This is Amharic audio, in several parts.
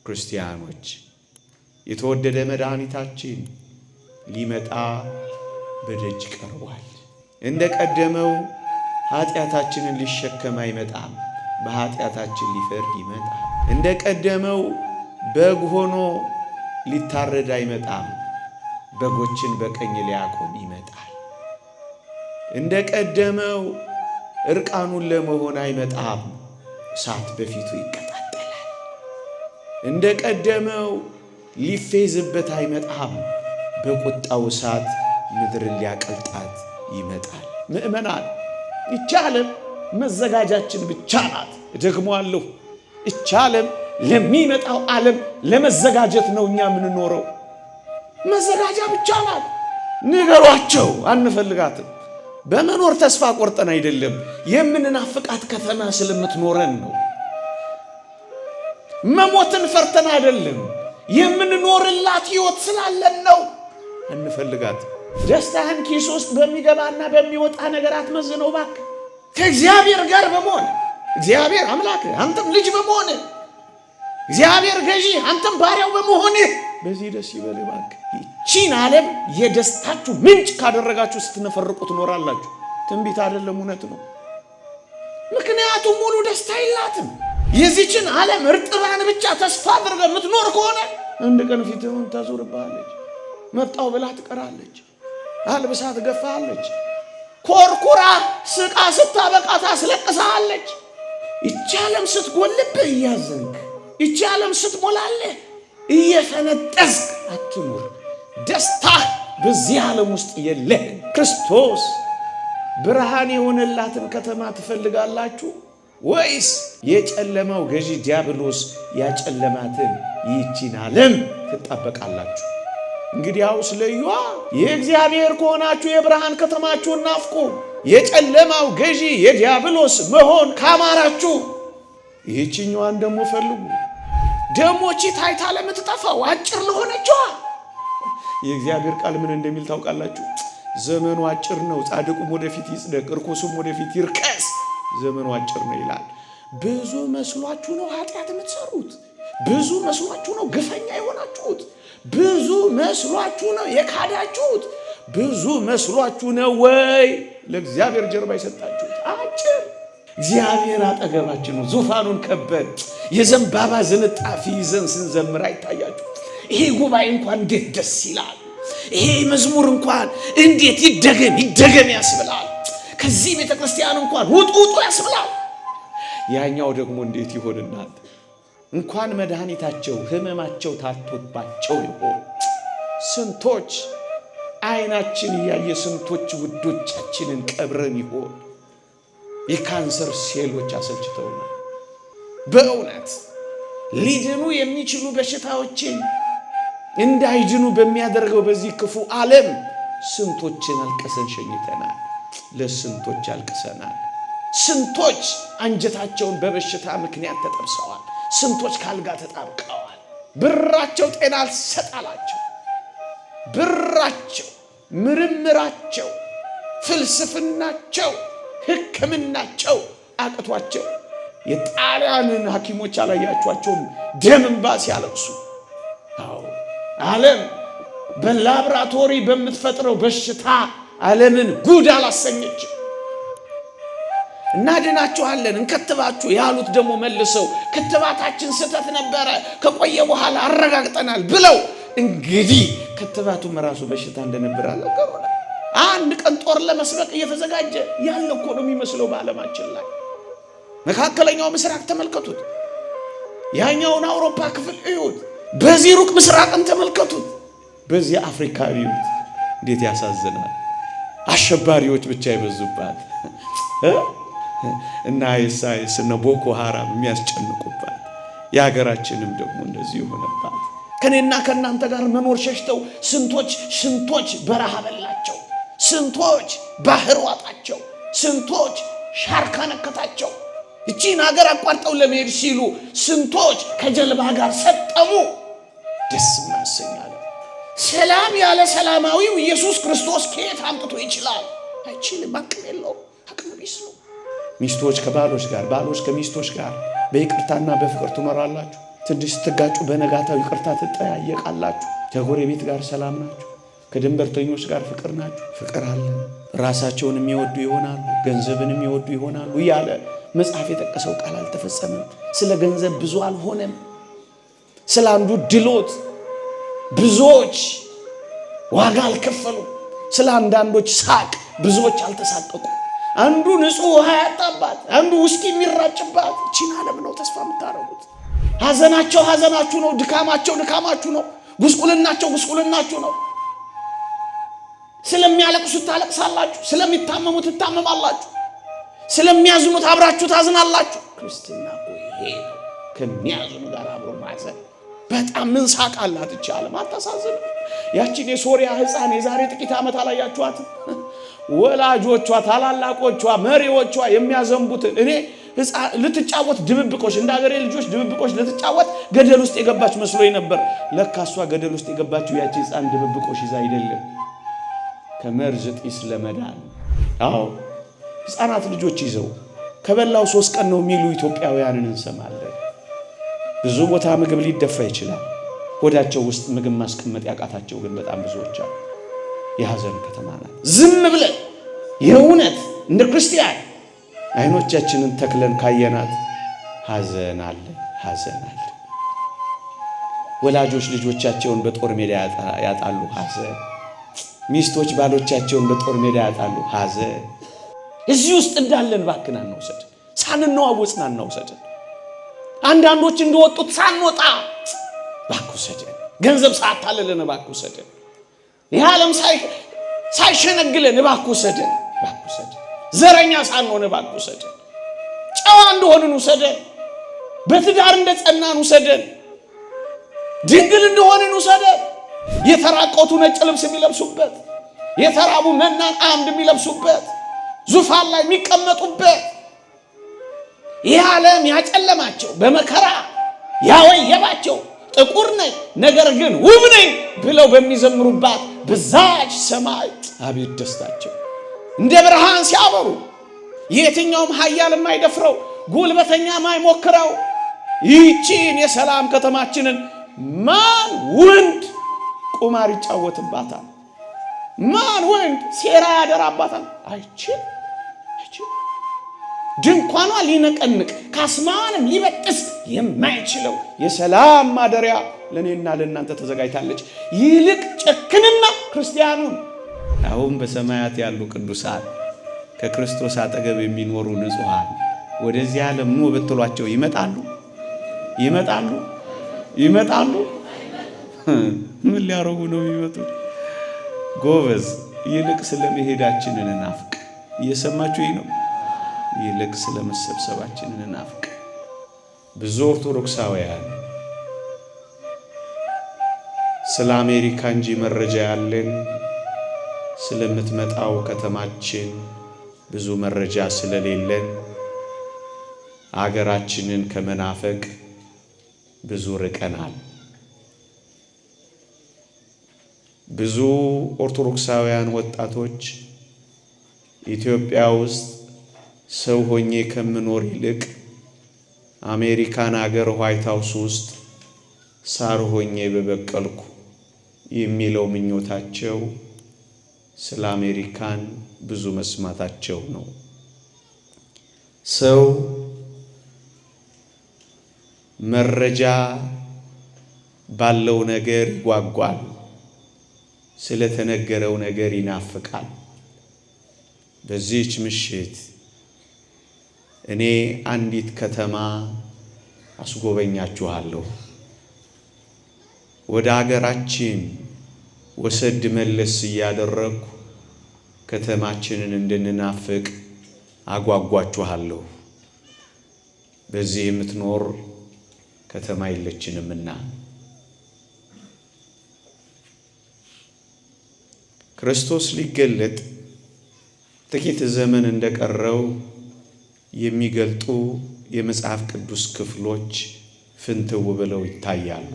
ክርስቲያኖች የተወደደ መድኃኒታችን ሊመጣ በደጅ ቀርቧል። እንደ ቀደመው ኃጢአታችንን ሊሸከም አይመጣም፣ በኃጢአታችን ሊፈርድ ይመጣል። እንደ ቀደመው በግ ሆኖ ሊታረድ አይመጣም፣ በጎችን በቀኝ ሊያቆም ይመጣል። እንደ ቀደመው እርቃኑን ለመሆን አይመጣም፣ እሳት በፊቱ ይቀጣጠላል። እንደ ቀደመው ሊፌዝበት አይመጣም፣ በቁጣው እሳት ምድርን ሊያቀልጣት ይመጣል። ምእመናን ይህች ዓለም መዘጋጃችን ብቻ ናት። እደግመዋለሁ፣ ይህች ዓለም ለሚመጣው ዓለም ለመዘጋጀት ነው እኛ የምንኖረው። መዘጋጃ ብቻ ናት። ንገሯቸው፣ አንፈልጋትም። በመኖር ተስፋ ቆርጠን አይደለም፣ የምንናፍቃት ከተማ ስለምትኖረን ነው። መሞትን ፈርተን አይደለም፣ የምንኖርላት ሕይወት ስላለን ነው። አንፈልጋትም። ደስታህን ኪስ ውስጥ በሚገባና በሚወጣ ነገር አትመዝነው እባክህ። ከእግዚአብሔር ጋር በመሆን እግዚአብሔር አምላክ አንተም ልጅ በመሆን እግዚአብሔር ገዢ አንተም ባሪያው በመሆንህ በዚህ ደስ ይበልህ እባክህ። ይህችን ዓለም የደስታችሁ ምንጭ ካደረጋችሁ ስትነፈርቁ ትኖራላችሁ። ትንቢት አይደለም፣ እውነት ነው። ምክንያቱም ሙሉ ደስታ የላትም። የዚችን ዓለም እርጥባን ብቻ ተስፋ አድርገህ የምትኖር ከሆነ አንድ ቀን ፊትህን ታዞርብሃለች። መጣው ብላ ትቀራለች። አልብሳ ትገፋለች። ኮርኩራ ስቃ ስታበቃ ታስለቅሳለች። ይህች ዓለም ስትጎልብህ እያዘንክ፣ ይህች ዓለም ስትሞላለህ እየፈነጠዝክ አትኑር። ደስታ በዚህ ዓለም ውስጥ የለህም። ክርስቶስ ብርሃን የሆነላትን ከተማ ትፈልጋላችሁ ወይስ የጨለማው ገዢ ዲያብሎስ ያጨለማትን ይህችን ዓለም ትጣበቃላችሁ? እንግዲያውስ ለዩ። የእግዚአብሔር ከሆናችሁ የብርሃን ከተማችሁን ናፍቁ። የጨለማው ገዢ የዲያብሎስ መሆን ካማራችሁ ይህችኛዋን ደግሞ ፈልጉ። ደሞቺ ታይታ ለምትጠፋው አጭር ለሆነችዋ የእግዚአብሔር ቃል ምን እንደሚል ታውቃላችሁ? ዘመኑ አጭር ነው፣ ጻድቁም ወደፊት ይጽደቅ፣ እርኩሱም ወደፊት ይርከስ። ዘመኑ አጭር ነው ይላል። ብዙ መስሏችሁ ነው ኃጢአት የምትሰሩት። ብዙ መስሏችሁ ነው ግፈኛ የሆናችሁት። ብዙ መስሏችሁ ነው የካዳችሁት። ብዙ መስሏችሁ ነው ወይ ለእግዚአብሔር ጀርባ የሰጣችሁት። አጭር እግዚአብሔር አጠገባችን ነው። ዙፋኑን ከበን የዘንባባ ዝንጣፊ ይዘን ስንዘምር አይታያችሁ? ይሄ ጉባኤ እንኳን እንዴት ደስ ይላል! ይሄ መዝሙር እንኳን እንዴት ይደገም ያስብላል! ከዚህ ቤተ ክርስቲያን እንኳን ውጡ ያስብላል። ያኛው ደግሞ እንዴት ይሆን እናንተ? እንኳን መድኃኒታቸው ህመማቸው ታቶባቸው ይሆን? ስንቶች አይናችን እያየ ስንቶች ውዶቻችንን ቀብረን ይሆን? የካንሰር ሴሎች አሰልችተውናል። በእውነት ሊድኑ የሚችሉ በሽታዎችን እንዳይድኑ በሚያደርገው በዚህ ክፉ ዓለም ስንቶችን አልቀሰን ሸኝተናል። ለስንቶች አልቅሰናል። ስንቶች አንጀታቸውን በበሽታ ምክንያት ተጠብሰዋል። ስንቶች ካልጋ ተጣብቀዋል። ብራቸው ጤና አልሰጣላቸው። ብራቸው፣ ምርምራቸው፣ ፍልስፍናቸው፣ ሕክምናቸው አቅቷቸው የጣሊያንን ሐኪሞች አላያችኋቸውም? ደም እንባ ሲያለቅሱ። አዎ ዓለም በላብራቶሪ በምትፈጥረው በሽታ ዓለምን ጉድ አላሰኘችም። እናድናችኋለን እንከትባችሁ ያሉት ደግሞ መልሰው ክትባታችን ስህተት ነበረ ከቆየ በኋላ አረጋግጠናል ብለው እንግዲህ ክትባቱም ራሱ በሽታ እንደነበር አልነገሩን። አንድ ቀን ጦር ለመስበቅ እየተዘጋጀ ያለ እኮ ነው የሚመስለው በዓለማችን ላይ። መካከለኛው ምስራቅ ተመልከቱት፣ ያኛውን አውሮፓ ክፍል እዩት፣ በዚህ ሩቅ ምስራቅን ተመልከቱት፣ በዚህ አፍሪካ እዩት። እንዴት ያሳዝናል! አሸባሪዎች ብቻ ይበዙባት እና ኢሳይስ እና ቦኮ ሃራም የሚያስጨንቁባት፣ የሀገራችንም ደግሞ እንደዚህ ሆነባት። ከኔና ከናንተ ጋር መኖር ሸሽተው ስንቶች በረሃ በላቸው፣ ስንቶች ባህር ዋጣቸው፣ ስንቶች ሻርካ ነከታቸው። እቺን ሀገር አቋርጠው ለመሄድ ሲሉ ስንቶች ከጀልባ ጋር ሰጠሙ። ደስ ማሰኛለ። ሰላም ያለ ሰላማዊው ኢየሱስ ክርስቶስ ከየት አምጥቶ ይችላል? አይችልም። አቅም የለውም። አቅም ቢስ ነው። ሚስቶች ከባሎች ጋር፣ ባሎች ከሚስቶች ጋር በይቅርታና በፍቅር ትኖራላችሁ። ትንሽ ስትጋጩ በነጋታው ይቅርታ ትጠያየቃላችሁ። ከጎረቤት ጋር ሰላም ናችሁ። ከድንበርተኞች ጋር ፍቅር ናችሁ። ፍቅር አለ። ራሳቸውን የሚወዱ ይሆናሉ፣ ገንዘብን የሚወዱ ይሆናሉ እያለ መጽሐፍ የጠቀሰው ቃል አልተፈጸመም። ስለ ገንዘብ ብዙ አልሆነም። ስለ አንዱ ድሎት ብዙዎች ዋጋ አልከፈሉም። ስለ አንዳንዶች ሳቅ ብዙዎች አልተሳቀቁ። አንዱ ንጹህ ውሃ ያጣባት፣ አንዱ ውስኪ የሚራጭባት እቺን ዓለም ነው ተስፋ የምታረጉት። ሐዘናቸው ሐዘናችሁ ነው፣ ድካማቸው ድካማችሁ ነው፣ ጉስቁልናቸው ጉስቁልናችሁ ነው። ስለሚያለቅሱት ታለቅሳላችሁ፣ ስለሚታመሙት ትታመማላችሁ፣ ስለሚያዝኑት አብራችሁ ታዝናላችሁ። ክርስትና ይሄ ነው፣ ከሚያዝኑ ጋር አብሮ ማዘን። በጣም ምን ሳቅ አላት እቺ ዓለም አታሳዝንም? ያቺን የሶሪያ ሕፃን የዛሬ ጥቂት ዓመት አላያችኋት? ወላጆቿ ታላላቆቿ መሪዎቿ የሚያዘንቡትን እኔ ልትጫወት ድብብቆሽ እንደ ሀገሬ ልጆች ድብብቆሽ ልትጫወት ገደል ውስጥ የገባች መስሎኝ ነበር። ለካ እሷ ገደል ውስጥ የገባችው ያቺ ሕፃን ድብብቆሽ ይዛ አይደለም፣ ከመርዝ ጢስ ለመዳን። አዎ ሕፃናት ልጆች ይዘው ከበላው 3 ቀን ነው የሚሉ ኢትዮጵያውያንን እንሰማለን። ብዙ ቦታ ምግብ ሊደፋ ይችላል። ሆዳቸው ውስጥ ምግብ ማስቀመጥ ያቃታቸው ግን በጣም ብዙዎች አሉ። የሐዘን ከተማ ናት። ዝም ብለን የእውነት እንደ ክርስቲያን አይኖቻችንን ተክለን ካየናት ሐዘን አለ፣ ሐዘን አለ። ወላጆች ልጆቻቸውን በጦር ሜዳ ያጣሉ፣ ሐዘን። ሚስቶች ባሎቻቸውን በጦር ሜዳ ያጣሉ፣ ሐዘን። እዚህ ውስጥ እንዳለን ባክና እንውሰድ፣ ሳንነዋወጽና እንውሰድ። አንዳንዶች እንደወጡት ሳንወጣ ባኩሰደን፣ ገንዘብ ሳታለለን ባኩሰደን፣ ይህ ዓለም ሳይሸነግለን ባኩሰደን፣ ባኩሰደን፣ ዘረኛ ሳንሆን ባኩሰደን፣ ጨዋ እንደሆንን ውሰደን፣ በትዳር እንደጸናን ውሰደን፣ ድንግል እንደሆንን ውሰደን። የተራቆቱ ነጭ ልብስ የሚለብሱበት፣ የተራቡ መናን አምድ የሚለብሱበት፣ ዙፋን ላይ የሚቀመጡበት፣ ይህ ዓለም ያጨለማቸው በመከራ ያወየባቸው ጥቁር ነኝ ነገር ግን ውብ ነኝ ብለው በሚዘምሩባት በዛች ሰማይ አቤት ደስታቸው! እንደ ብርሃን ሲያበሩ የትኛውም ኃያል የማይደፍረው ጉልበተኛ የማይሞክረው ይህችን የሰላም ከተማችንን ማን ወንድ ቁማር ይጫወትባታል? ማን ወንድ ሴራ ያደራባታል? አይችል። ድንኳኗ ሊነቀንቅ ካስማዋንም ሊበጥስ የማይችለው የሰላም ማደሪያ ለእኔና ለእናንተ ተዘጋጅታለች። ይልቅ ጨክንና ክርስቲያኑን አሁን በሰማያት ያሉ ቅዱሳን ከክርስቶስ አጠገብ የሚኖሩ ንጹሐን ወደዚህ ዓለም ኑ ብትሏቸው ይመጣሉ? ይመጣሉ? ይመጣሉ? ምን ሊያረጉ ነው የሚመጡት? ጎበዝ፣ ይልቅ ስለመሄዳችንን እናፍቅ። እየሰማችሁኝ ነው? ይልቅ ስለመሰብሰባችንን እናፍቅ። ብዙ ኦርቶዶክሳውያን ስለ አሜሪካ እንጂ መረጃ ያለን ስለምትመጣው ከተማችን ብዙ መረጃ ስለሌለን አገራችንን ከመናፈቅ ብዙ ርቀናል። ብዙ ኦርቶዶክሳውያን ወጣቶች ኢትዮጵያ ውስጥ ሰው ሆኜ ከምኖር ይልቅ አሜሪካን አገር ዋይት ሃውስ ውስጥ ሳር ሆኜ በበቀልኩ የሚለው ምኞታቸው ስለ አሜሪካን ብዙ መስማታቸው ነው። ሰው መረጃ ባለው ነገር ይጓጓል፣ ስለተነገረው ነገር ይናፍቃል። በዚህች ምሽት እኔ አንዲት ከተማ አስጎበኛችኋለሁ። ወደ አገራችን ወሰድ መለስ እያደረግኩ ከተማችንን እንድንናፍቅ አጓጓችኋለሁ። በዚህ የምትኖር ከተማ የለችንምና ክርስቶስ ሊገለጥ ጥቂት ዘመን እንደቀረው የሚገልጡ የመጽሐፍ ቅዱስ ክፍሎች ፍንትው ብለው ይታያሉ።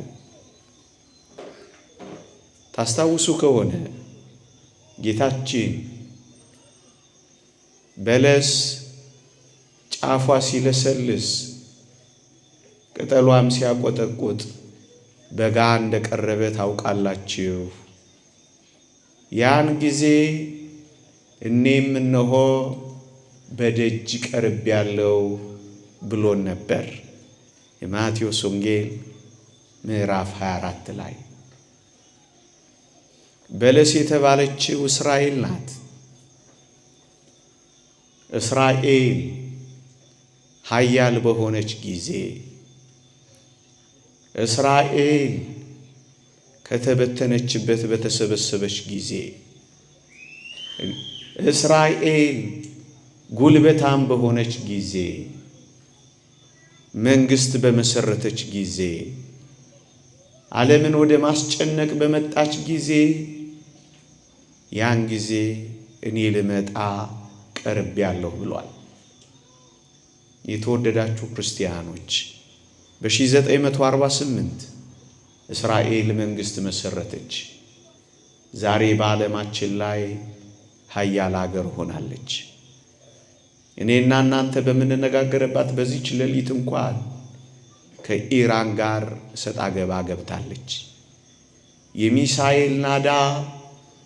ታስታውሱ ከሆነ ጌታችን በለስ ጫፏ ሲለሰልስ ቅጠሏም ሲያቆጠቁጥ በጋ እንደቀረበ ታውቃላችሁ። ያን ጊዜ እኔም እነሆ በደጅ ቀርቤያለሁ ብሎን ነበር። የማቴዎስ ወንጌል ምዕራፍ 24 ላይ በለስ የተባለችው እስራኤል ናት። እስራኤል ኃያል በሆነች ጊዜ፣ እስራኤል ከተበተነችበት በተሰበሰበች ጊዜ፣ እስራኤል ጉልበታም በሆነች ጊዜ፣ መንግሥት በመሰረተች ጊዜ፣ ዓለምን ወደ ማስጨነቅ በመጣች ጊዜ፣ ያን ጊዜ እኔ ልመጣ ቀርቤያለሁ ብሏል። የተወደዳችሁ ክርስቲያኖች በ1948 እስራኤል መንግሥት መሰረተች። ዛሬ በዓለማችን ላይ ኃያል አገር ሆናለች። እኔና እናንተ በምንነጋገርባት በዚህች ሌሊት እንኳን ከኢራን ጋር እሰጥ አገባ ገብታለች። የሚሳኤል ናዳ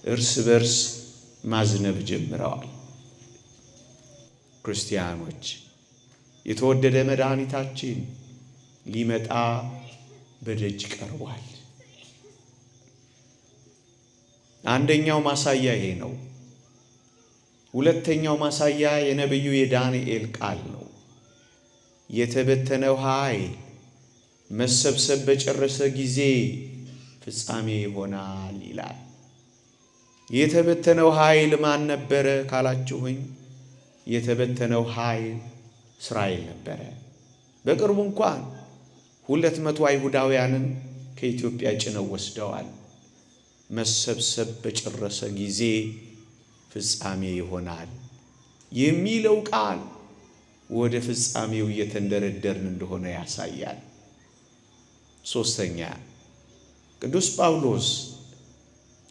እርስ በርስ ማዝነብ ጀምረዋል። ክርስቲያኖች የተወደደ መድኃኒታችን ሊመጣ በደጅ ቀርቧል። አንደኛው ማሳያ ይሄ ነው። ሁለተኛው ማሳያ የነቢዩ የዳንኤል ቃል ነው። የተበተነው ኃይል መሰብሰብ በጨረሰ ጊዜ ፍጻሜ ይሆናል ይላል። የተበተነው ኃይል ማን ነበረ ካላችሁኝ፣ የተበተነው ኃይል እስራኤል ነበረ። በቅርቡ እንኳን 200 አይሁዳውያንን ከኢትዮጵያ ጭነው ወስደዋል። መሰብሰብ በጨረሰ ጊዜ ፍጻሜ ይሆናል የሚለው ቃል ወደ ፍጻሜው እየተንደረደርን እንደሆነ ያሳያል። ሶስተኛ ቅዱስ ጳውሎስ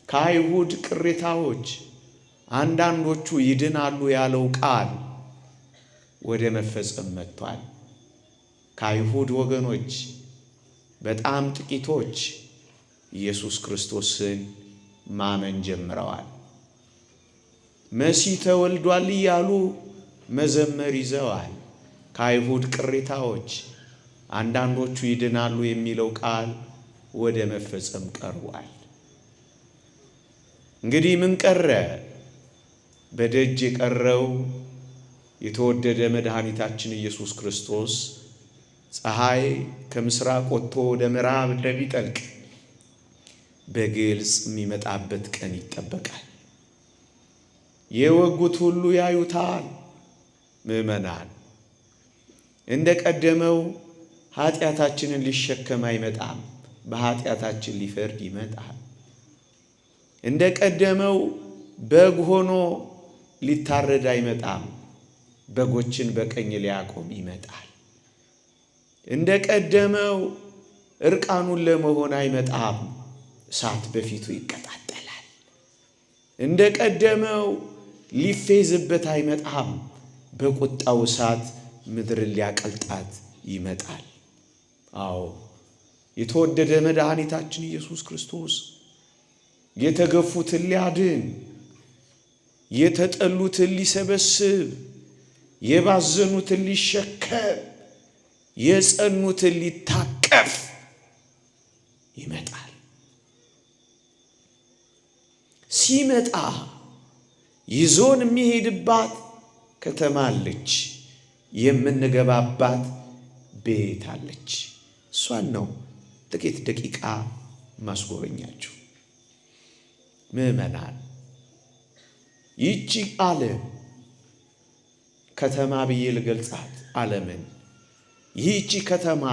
ከአይሁድ ቅሬታዎች አንዳንዶቹ ይድናሉ ያለው ቃል ወደ መፈጸም መጥቷል። ከአይሁድ ወገኖች በጣም ጥቂቶች ኢየሱስ ክርስቶስን ማመን ጀምረዋል። መሲህ ተወልዷል እያሉ መዘመር ይዘዋል። ከአይሁድ ቅሬታዎች አንዳንዶቹ ይድናሉ የሚለው ቃል ወደ መፈጸም ቀርቧል። እንግዲህ ምን ቀረ? በደጅ የቀረው የተወደደ መድኃኒታችን ኢየሱስ ክርስቶስ ፀሐይ ከምስራቅ ወጥቶ ወደ ምዕራብ እንደሚጠልቅ በግልጽ የሚመጣበት ቀን ይጠበቃል። የወጉት ሁሉ ያዩታል። ምዕመናን እንደ ቀደመው ኃጢአታችንን ሊሸከም አይመጣም። በኃጢአታችን ሊፈርድ ይመጣል። እንደ ቀደመው በግ ሆኖ ሊታረድ አይመጣም። በጎችን በቀኝ ሊያቆም ይመጣል። እንደ ቀደመው እርቃኑን ለመሆን አይመጣም። እሳት በፊቱ ይቀጣጠላል። እንደ ቀደመው ሊፌዝበት አይመጣም። በቁጣው እሳት ምድርን ሊያቀልጣት ይመጣል። አዎ የተወደደ መድኃኒታችን ኢየሱስ ክርስቶስ የተገፉትን ሊያድን፣ የተጠሉትን ሊሰበስብ፣ የባዘኑትን ሊሸከም፣ የጸኑትን ሊታቀፍ ይመጣል። ሲመጣ ይዞን የሚሄድባት ከተማ አለች፣ የምንገባባት ቤት አለች። እሷን ነው ጥቂት ደቂቃ ማስጎበኛችሁ። ምዕመናን ይቺ ዓለም ከተማ ብዬ ልገልጻት ዓለምን። ይህቺ ከተማ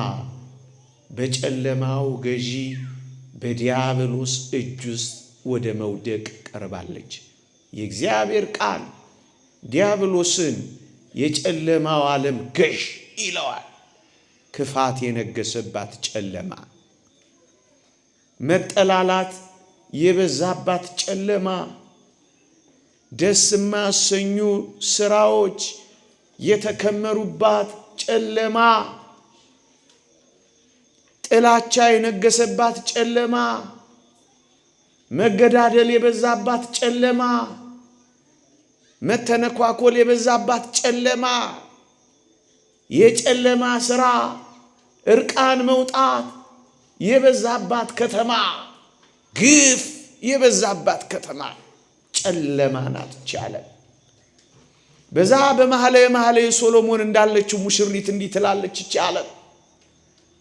በጨለማው ገዢ በዲያብሎስ እጅ ውስጥ ወደ መውደቅ ቀርባለች። የእግዚአብሔር ቃል ዲያብሎስን የጨለማው ዓለም ገዥ ይለዋል። ክፋት የነገሰባት ጨለማ፣ መጠላላት የበዛባት ጨለማ፣ ደስ የማያሰኙ ስራዎች የተከመሩባት ጨለማ፣ ጥላቻ የነገሰባት ጨለማ፣ መገዳደል የበዛባት ጨለማ፣ መተነኳኮል የበዛባት ጨለማ፣ የጨለማ ሥራ፣ እርቃን መውጣት የበዛባት ከተማ፣ ግፍ የበዛባት ከተማ ጨለማ ናት ዓለም። በዛ በመኃልየ ሶሎሞን እንዳለችው ሙሽሪት እንዲህ ትላለች ዓለም፣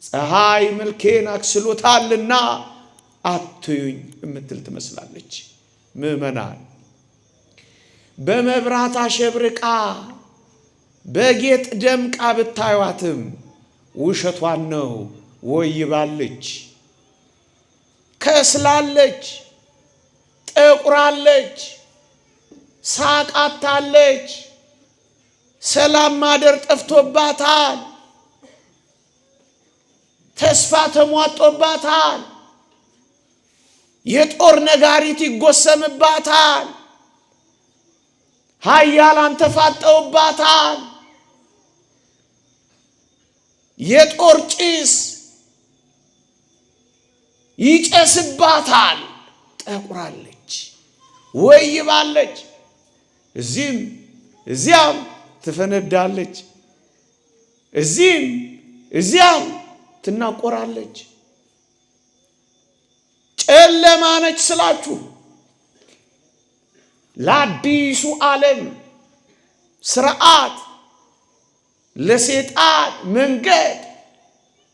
ፀሐይ መልኬን አክስሎታልና አትዩኝ እምትል ትመስላለች። ምእመናን በመብራት አሸብርቃ በጌጥ ደምቃ ብታዩአትም ውሸቷን ነው። ወይባለች፣ ከስላለች፣ ጠቁራለች፣ ሳቃታለች፣ ሰላም ማደር ጠፍቶባታል፣ ተስፋ ተሟጦባታል፣ የጦር ነጋሪት ይጎሰምባታል፣ ኃያላን ተፋጠውባታል፣ የጦር ጭስ ይጨስባታል። ጠቁራለች፣ ወይባለች፣ እዚህም እዚያም ትፈነዳለች፣ እዚህም እዚያም ትናቆራለች። ጨለማ ነች ስላችሁ ለአዲሱ ዓለም ስርዓት፣ ለሰይጣን መንገድ፣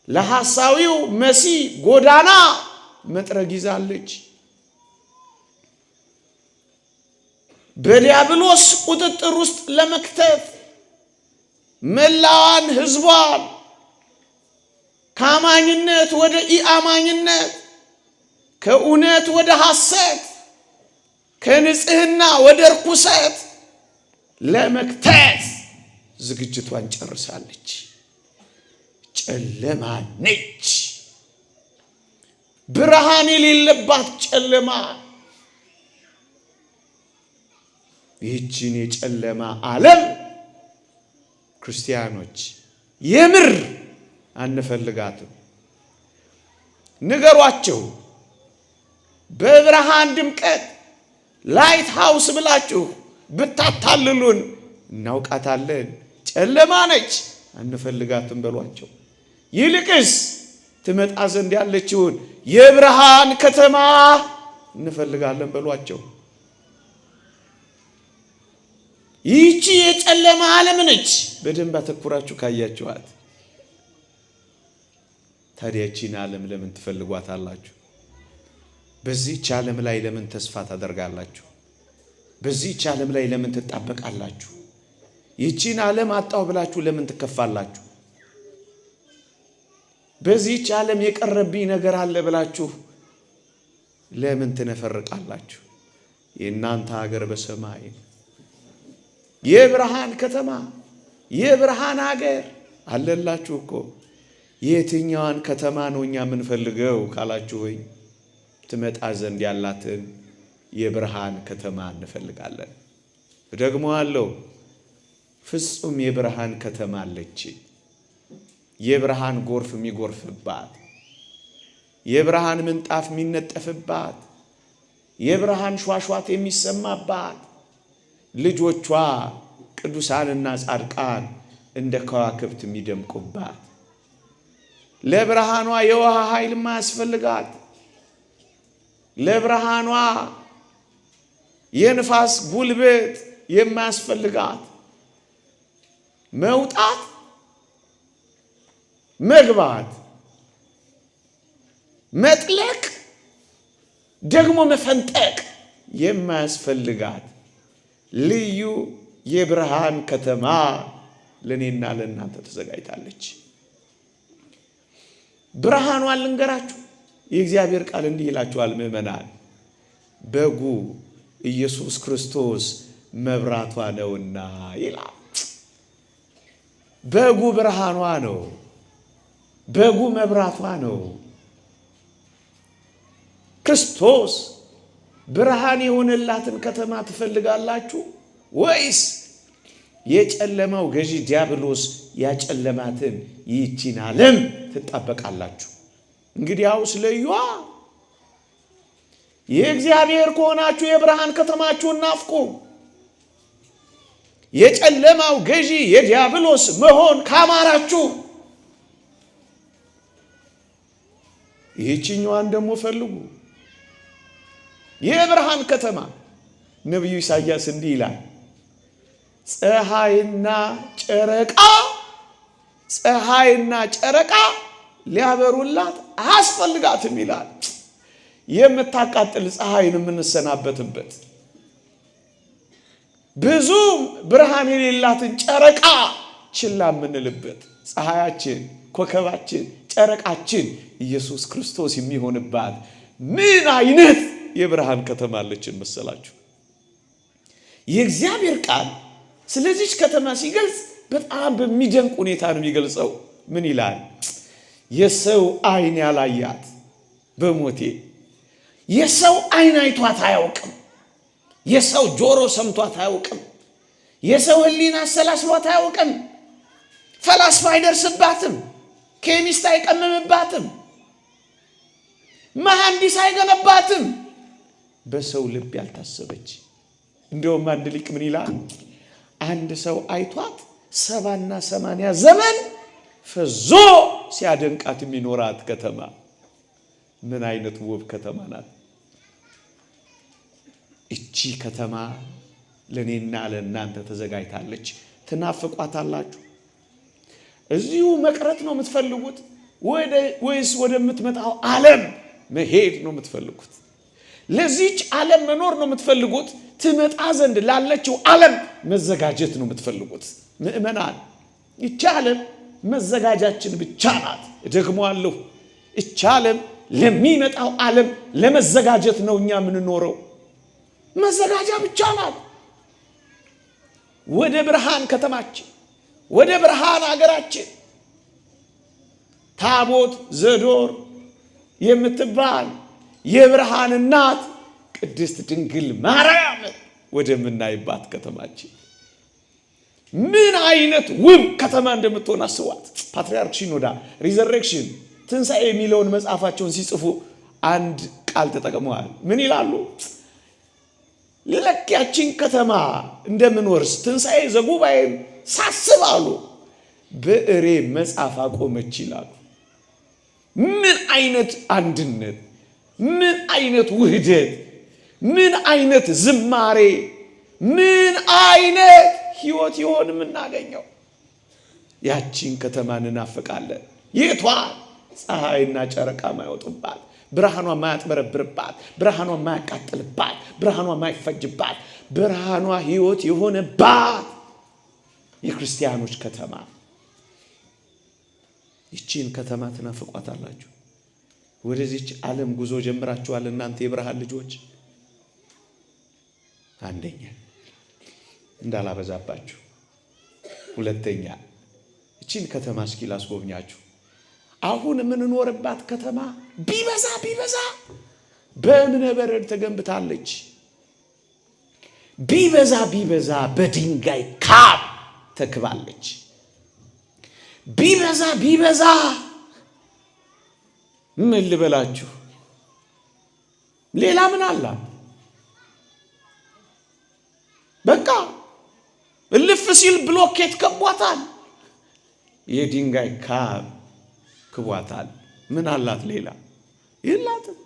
ለሐሳዊው መሲህ ጎዳና መጥረግ ይዛለች። በዲያብሎስ ቁጥጥር ውስጥ ለመክተት መላዋን ሕዝቧን ከአማኝነት ወደ ኢአማኝነት፣ ከእውነት ወደ ሐሰት፣ ከንጽህና ወደ ርኩሰት ለመክተት ዝግጅቷን ጨርሳለች። ጨለማ ነች፣ ብርሃን የሌለባት ጨለማ። ይህችን የጨለማ ዓለም ክርስቲያኖች የምር አንፈልጋትም። ንገሯቸው። በብርሃን ድምቀት ላይት ሃውስ ብላችሁ ብታታልሉን እናውቃታለን። ጨለማ ነች፣ አንፈልጋትም በሏቸው። ይልቅስ ትመጣ ዘንድ ያለችውን የብርሃን ከተማ እንፈልጋለን በሏቸው። ይህቺ የጨለማ ዓለም ነች። በደንብ አተኩራችሁ ካያችኋት። ታዲያ ይህቺን ዓለም ለምን ትፈልጓታላችሁ? በዚህች ዓለም ላይ ለምን ተስፋ ታደርጋላችሁ? በዚህች ዓለም ላይ ለምን ትጣበቃላችሁ? ይህቺን ዓለም አጣው ብላችሁ ለምን ትከፋላችሁ? በዚህች ዓለም የቀረብኝ ነገር አለ ብላችሁ ለምን ትነፈርቃላችሁ? የእናንተ ሀገር በሰማይ የብርሃን ከተማ፣ የብርሃን ሀገር አለላችሁ እኮ። የትኛዋን ከተማ ነው እኛ የምንፈልገው ካላችሁ ወይ ትመጣ ዘንድ ያላትን የብርሃን ከተማ እንፈልጋለን። ደግሞ አለው ፍጹም የብርሃን ከተማ አለች። የብርሃን ጎርፍ የሚጎርፍባት፣ የብርሃን ምንጣፍ የሚነጠፍባት፣ የብርሃን ሿሿት የሚሰማባት፣ ልጆቿ ቅዱሳንና ጻድቃን እንደ ከዋክብት የሚደምቁባት፣ ለብርሃኗ የውሃ ኃይል ማያስፈልጋት፣ ለብርሃኗ የንፋስ ጉልበት የማያስፈልጋት፣ መውጣት መግባት፣ መጥለቅ ደግሞ መፈንጠቅ የማያስፈልጋት ልዩ የብርሃን ከተማ ለኔና ለእናንተ ተዘጋጅታለች። ብርሃኗን ልንገራችሁ። የእግዚአብሔር ቃል እንዲህ ይላችኋል ምእመናን፣ በጉ ኢየሱስ ክርስቶስ መብራቷ ነውና ይላል። በጉ ብርሃኗ ነው። በጉ መብራቷ ነው። ክርስቶስ ብርሃን የሆነላትን ከተማ ትፈልጋላችሁ ወይስ የጨለማው ገዢ ዲያብሎስ ያጨለማትን ይህቺን ዓለም ትጣበቃላችሁ? እንግዲያውስ ለዩዋ የእግዚአብሔር ከሆናችሁ የብርሃን ከተማችሁን ናፍቁ። የጨለማው ገዢ የዲያብሎስ መሆን ካማራችሁ ይህችኛዋን ደግሞ ፈልጉ፣ የብርሃን ከተማ። ነቢዩ ኢሳይያስ እንዲህ ይላል፣ ፀሐይና ጨረቃ ሊያበሩላት አያስፈልጋትም ይላል። የምታቃጥል ፀሐይን የምንሰናበትበት ብዙም ብርሃን የሌላትን ጨረቃ ችላ የምንልበት ፀሐያችን፣ ኮከባችን፣ ጨረቃችን ኢየሱስ ክርስቶስ የሚሆንባት ምን አይነት የብርሃን ከተማ አለችን መሰላችሁ? የእግዚአብሔር ቃል ስለዚች ከተማ ሲገልጽ በጣም በሚደንቅ ሁኔታ ነው የሚገልጸው። ምን ይላል? የሰው ዓይን ያላያት በሞቴ የሰው ዓይን አይቷት አያውቅም። የሰው ጆሮ ሰምቷት አያውቅም። የሰው ሕሊና አሰላስሏት አያውቅም። ፈላስፋ አይደርስባትም። ኬሚስት አይቀምምባትም። መሐንዲስ አይገነባትም። በሰው ልብ ያልታሰበች። እንደውም አንድ ሊቅ ምን ይላል? አንድ ሰው አይቷት 70 እና 80 ዘመን ፈዞ ሲያደንቃት የሚኖራት ከተማ ምን አይነት ውብ ከተማ ናት! እቺ ከተማ ለኔና ለእናንተ ተዘጋጅታለች። ትናፍቋታላችሁ? እዚሁ መቅረት ነው የምትፈልጉት ወይስ ወደምትመጣው ዓለም መሄድ ነው የምትፈልጉት? ለዚች ዓለም መኖር ነው የምትፈልጉት? ትመጣ ዘንድ ላለችው ዓለም መዘጋጀት ነው የምትፈልጉት? ምእመናን፣ ይቺ ዓለም መዘጋጃችን ብቻ ናት። ደግሞአለሁ፣ ይቺ ዓለም ለሚመጣው ዓለም ለመዘጋጀት ነው እኛ የምንኖረው። መዘጋጃ ብቻ ናት። ወደ ብርሃን ከተማችን፣ ወደ ብርሃን አገራችን ታቦት ዘዶር የምትባል የብርሃን እናት ቅድስት ድንግል ማርያም ወደምናይባት ከተማችን ምን አይነት ውብ ከተማ እንደምትሆን አስቧት። ፓትርያርክ ሽኖዳ ሪዘሬክሽን ትንሣኤ የሚለውን መጽሐፋቸውን ሲጽፉ አንድ ቃል ተጠቅመዋል። ምን ይላሉ? ለኪያችን ከተማ እንደምንወርስ ትንሣኤ ዘጉባኤ ሳስባሉ በእሬ መጽሐፍ አቆመች ይላሉ። ምን አይነት አንድነት፣ ምን አይነት ውህደት፣ ምን አይነት ዝማሬ፣ ምን አይነት ሕይወት ይሆን የምናገኘው? ያቺን ከተማ እንናፍቃለን። የቷን? ፀሐይና ጨረቃ ማይወጡባት፣ ብርሃኗ ማያጥበረብርባት፣ ብርሃኗ ማያቃጥልባት፣ ብርሃኗ ማይፈጅባት፣ ብርሃኗ ሕይወት የሆነባት የክርስቲያኖች ከተማ። ይቺን ከተማ ትናፍቋታላችሁ? ወደዚች ዓለም ጉዞ ጀምራችኋል እናንተ የብርሃን ልጆች? አንደኛ እንዳላበዛባችሁ፣ ሁለተኛ ይቺን ከተማ እስኪ ላስጎብኛችሁ። አሁን የምንኖርባት ከተማ ቢበዛ በእብነ በረድ ተገንብታለች። ቢበዛ በድንጋይ ካብ ተክባለች። ቢበዛ ምን ልበላችሁ፣ ሌላ ምን አላ? በቃ እልፍ ሲል ብሎኬት ከቧታል። የድንጋይ ካብ ክቧታል። ምን አላት ሌላ? የላትም።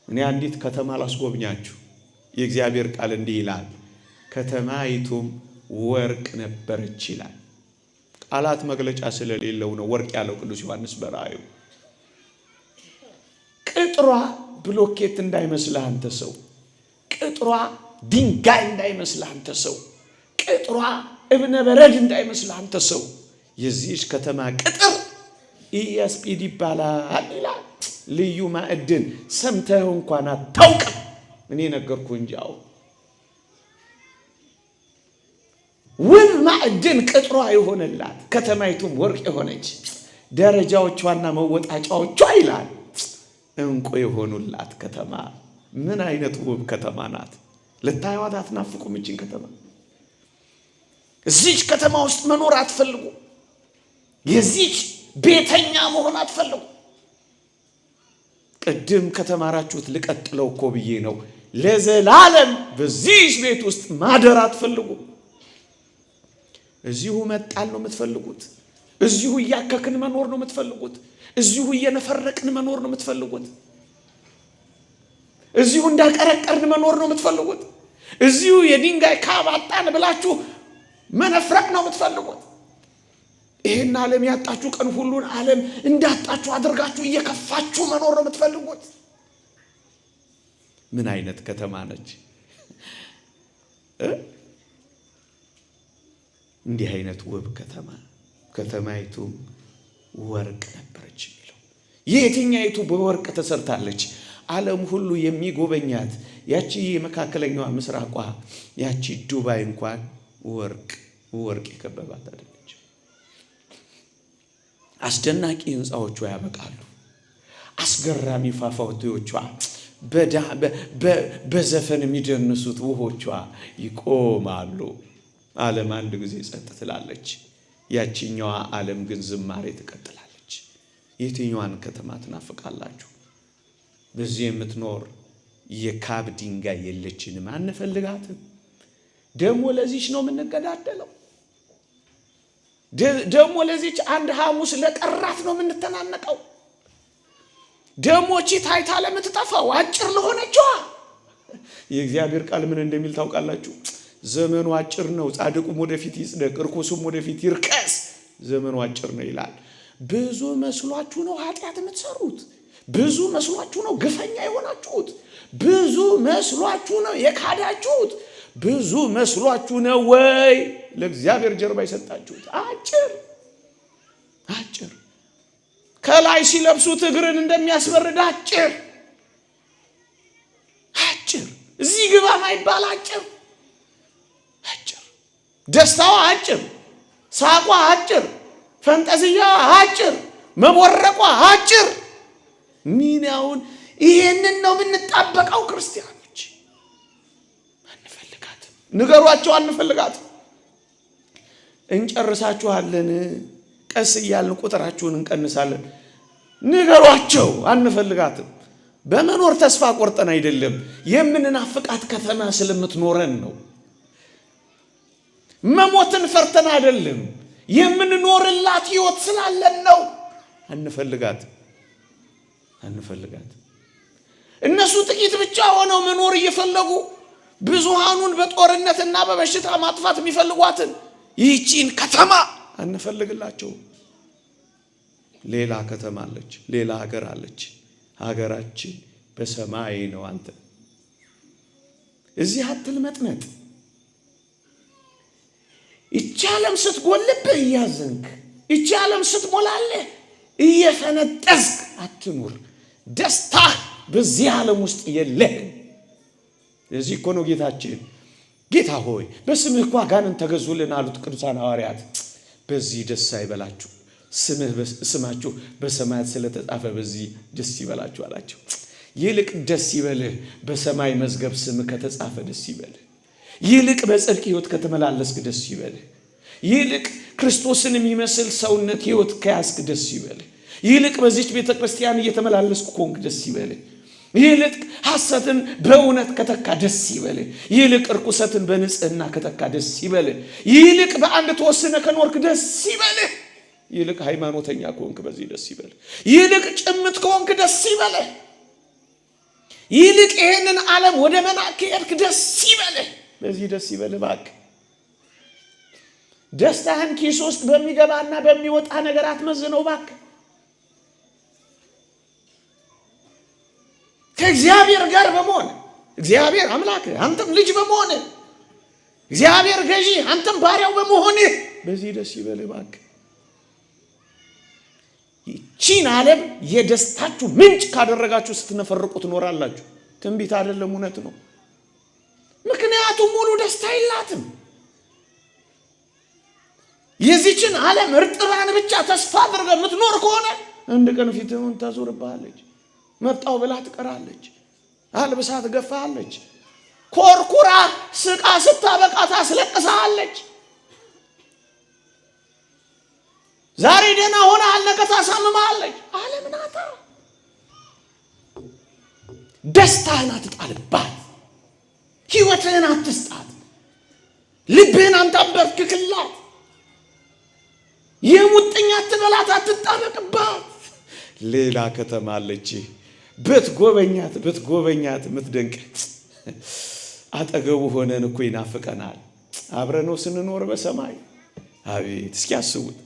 እኔ አንዲት ከተማ ላስጎብኛችሁ። የእግዚአብሔር ቃል እንዲህ ይላል፣ ከተማይቱም ወርቅ ነበረች ይላል። ቃላት መግለጫ ስለሌለው ነው ወርቅ ያለው ቅዱስ ዮሐንስ በራእዩ። ቅጥሯ ብሎኬት እንዳይመስልህ አንተ ሰው፣ ቅጥሯ ድንጋይ እንዳይመስልህ አንተ ሰው፣ ቅጥሯ እብነ በረድ እንዳይመስልህ አንተ ሰው። የዚህች ከተማ ቅጥር ኢያስጲድ ይባላል ይላል። ልዩ ማዕድን ሰምተህ እንኳን አታውቅም። እኔ ነገርኩ እንጂ አው ውብ ማዕድን ቅጥሯ የሆነላት ከተማይቱም ወርቅ የሆነች ደረጃዎቿና መወጣጫዎቿ ይላል እንቁ የሆኑላት ከተማ። ምን አይነት ውብ ከተማ ናት! ልታዩዋት አትናፍቁም? እቺን ከተማ እዚች ከተማ ውስጥ መኖር አትፈልጉ? የዚች ቤተኛ መሆን አትፈልጉ? ቅድም ከተማራችሁት ልቀጥለው እኮ ብዬ ነው። ለዘላለም በዚህ ቤት ውስጥ ማደር አትፈልጉ። እዚሁ መጣል ነው የምትፈልጉት። እዚሁ እያከክን መኖር ነው የምትፈልጉት። እዚሁ እየነፈረቅን መኖር ነው የምትፈልጉት። እዚሁ እንዳቀረቀርን መኖር ነው የምትፈልጉት። እዚሁ የድንጋይ ካብ አጣን ብላችሁ መነፍረቅ ነው የምትፈልጉት። ይሄን ዓለም ያጣችሁ ቀን ሁሉን ዓለም እንዳጣችሁ አድርጋችሁ እየከፋችሁ መኖር ነው የምትፈልጉት። ምን አይነት ከተማ ነች? እንዲህ አይነት ውብ ከተማ። ከተማይቱ ወርቅ ነበረች የሚለው የትኛይቱ በወርቅ ተሰርታለች? ዓለም ሁሉ የሚጎበኛት ያቺ የመካከለኛዋ ምስራቋ ያቺ ዱባይ እንኳን ወርቅ የከበባት አይደለች። አስደናቂ ህንጻዎቿ ያበቃሉ። አስገራሚ ፏፏቴዎቿ፣ በዘፈን የሚደንሱት ውሆቿ ይቆማሉ። ዓለም አንድ ጊዜ ጸጥ ትላለች። ያቺኛዋ ዓለም ግን ዝማሬ ትቀጥላለች። የትኛዋን ከተማ ትናፍቃላችሁ? በዚህ የምትኖር የካብ ድንጋይ የለችንም፣ አንፈልጋትም። ደግሞ ለዚች ነው የምንገዳደለው። ደግሞ ለዚች አንድ ሐሙስ ለቀራት ነው የምንተናነቀው። ደግሞ እቺ ታይታ ለምትጠፋው አጭር ለሆነችዋ የእግዚአብሔር ቃል ምን እንደሚል ታውቃላችሁ? ዘመኑ አጭር ነው፣ ጻድቁም ወደፊት ይጽደቅ፣ ርኩሱም ወደፊት ይርከስ። ዘመኑ አጭር ነው ይላል። ብዙ መስሏችሁ ነው ኃጢአት የምትሰሩት። ብዙ መስሏችሁ ነው ግፈኛ የሆናችሁት። ብዙ መስሏችሁ ነው የካዳችሁት። ብዙ መስሏችሁ ነው ወይ ለእግዚአብሔር ጀርባ የሰጣችሁት። አጭር ከላይ ሲለብሱት እግርን እንደሚያስበርድ አጭር እዚህ ግባ ማይባል አጭር ደስታዋ አጭር፣ ሳቋ አጭር፣ ፈንጠዝያዋ አጭር፣ መቦረቋ አጭር። ሚናውን ይሄንን ነው የምንጣበቀው። ክርስቲያኖች አንፈልጋትም። ንገሯቸው፣ አንፈልጋትም። እንጨርሳችኋለን፣ ቀስ እያልን ቁጥራችሁን እንቀንሳለን። ንገሯቸው፣ አንፈልጋትም። በመኖር ተስፋ ቆርጠን አይደለም፣ የምንናፍቃት ከተማ ስለምትኖረን ነው። መሞትን ፈርተን አይደለም፣ የምንኖርላት ህይወት ስላለን ነው። አንፈልጋትም። እነሱ ጥቂት ብቻ ሆነው መኖር እየፈለጉ ብዙሃኑን በጦርነትና በበሽታ ማጥፋት የሚፈልጓትን ይህቺን ከተማ አንፈልግላቸው። ሌላ ከተማ አለች፣ ሌላ ሀገር አለች። ሀገራችን በሰማይ ነው። አንተ እዚህ አትልመጥመጥ። ይቺ ዓለም ስትጎልብህ እያዘንክ፣ ይቺ ዓለም ስትሞላለህ እየፈነጠዝክ አትኑር። ደስታ በዚህ ዓለም ውስጥ የለህም። እዚህ እኮ ነው ጌታችን ጌታ ሆይ በስምህ እኮ አጋንንት ተገዙልን አሉት ቅዱሳን ሐዋርያት። በዚህ ደስ አይበላችሁ፣ ስማችሁ በሰማያት ስለተጻፈ በዚህ ደስ ይበላችሁ አላቸው። ይልቅ ደስ ይበልህ በሰማይ መዝገብ ስምህ ከተጻፈ ደስ ይበልህ። ይልቅ በጽድቅ ህይወት ከተመላለስክ ደስ ይበልህ። ይልቅ ክርስቶስን የሚመስል ሰውነት ህይወት ከያዝክ ደስ ይበልህ። ይልቅ በዚች ቤተክርስቲያን እየተመላለስክ ኮንክ ደስ ይበልህ። ይልቅ ሐሰትን በእውነት ከተካ ደስ ይበልህ። ይልቅ ርኩሰትን በንጽህና ከተካ ደስ ይበልህ። ይልቅ በአንድ ተወስነ ከኖርክ ደስ ይበልህ። ይልቅ ሃይማኖተኛ ከሆንክ በዚህ ደስ ይበልህ። ይልቅ ጭምት ከሆንክ ደስ ይበልህ። ይልቅ ይሄንን ዓለም ወደ መናቅ ከሄድክ ደስ ይበልህ። በዚህ ደስ ይበልህ። እባክህ ደስታህን ኪስ ውስጥ በሚገባና በሚወጣ ነገር አትመዝነው። እባክህ ከእግዚአብሔር ጋር በመሆን እግዚአብሔር አምላክ አንተም ልጅ በመሆን እግዚአብሔር ገዢ አንተም ባሪያው በመሆን በዚህ ደስ ይበልህ። እባክህ ይህችን ዓለም የደስታችሁ ምንጭ ካደረጋችሁ ስትነፈርቁ ትኖራላችሁ። ትንቢት አይደለም፣ እውነት ነው። ምክንያቱም ሙሉ ደስታ የላትም። የዚችን ዓለም እርጥባን ብቻ ተስፋ አድርገህ የምትኖር ከሆነ አንድ ቀን ፊትህን ታዞርብሃለች። መጣው ብላ ትቀራለች። አልብሳ ትገፋለች። ኮርኩራ ስቃ ስታበቃ ታስለቅሳለች። ዛሬ ደህና ሆነ አልነቀ ታሳምማለች። ዓለም ናታ። ደስታህን አትጣልባት። ሕይወትህን አትስጣት። ልብህን አንታበርክክላት። የሙጥኝ አትበላት፣ አትጣበቅባት። ሌላ ከተማ አለች ብትጎበኛት የምትደንቅ አጠገቡ ሆነን እኮ ይናፍቀናል። አብረነው ስንኖር በሰማይ አቤት እስኪ አስቡት።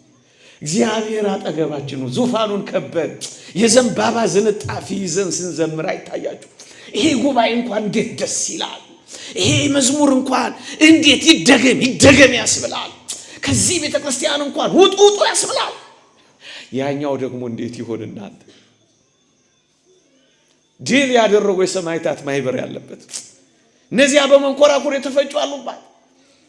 እግዚአብሔር አጠገባችን ነው። ዙፋኑን ከበን የዘንባባ ዝንጣፊ ይዘን ስንዘምር አይታያችሁ? ይሄ ጉባኤ እንኳን እንዴት ደስ ይላል። ይሄ መዝሙር እንኳን እንዴት ይደገም ያስብላል። ከዚህ ቤተ ክርስቲያን እንኳን ውጡ ያስብላል። ያኛው ደግሞ እንዴት ይሆን እናንተ? ድል ያደረጉ የሰማዕታት ማህበር ያለበት፣ እነዚያ በመንኮራኩር የተፈጩ ያሉባት፣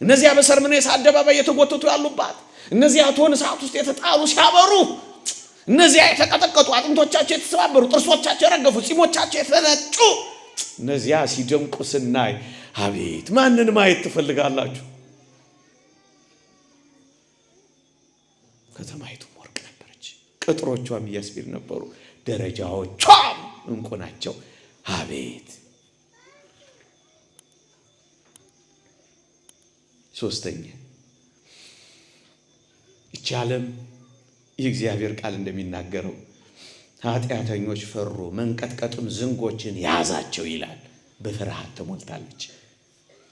እነዚያ በሰርምኔስ አደባባይ የተጎተቱ ያሉባት፣ እነዚያ እቶን እሳት ውስጥ የተጣሉ ሲያበሩ፣ እነዚያ የተቀጠቀጡ አጥንቶቻቸው የተሰባበሩ፣ ጥርሶቻቸው የረገፉ፣ ፂሞቻቸው የተነጩ እነዚያ ሲደምቁ ስናይ አቤት ማንን ማየት ትፈልጋላችሁ? ከተማይቱም ወርቅ ነበረች፣ ቅጥሮቿም ኢያስጲድ ነበሩ፣ ደረጃዎቿም እንቁ ናቸው። አቤት ሶስተኛ ይህች ዓለም የእግዚአብሔር ቃል እንደሚናገረው ኃጢአተኞች ፈሩ፣ መንቀጥቀጥም ዝንጎችን ያዛቸው ይላል። በፍርሃት ተሞልታለች።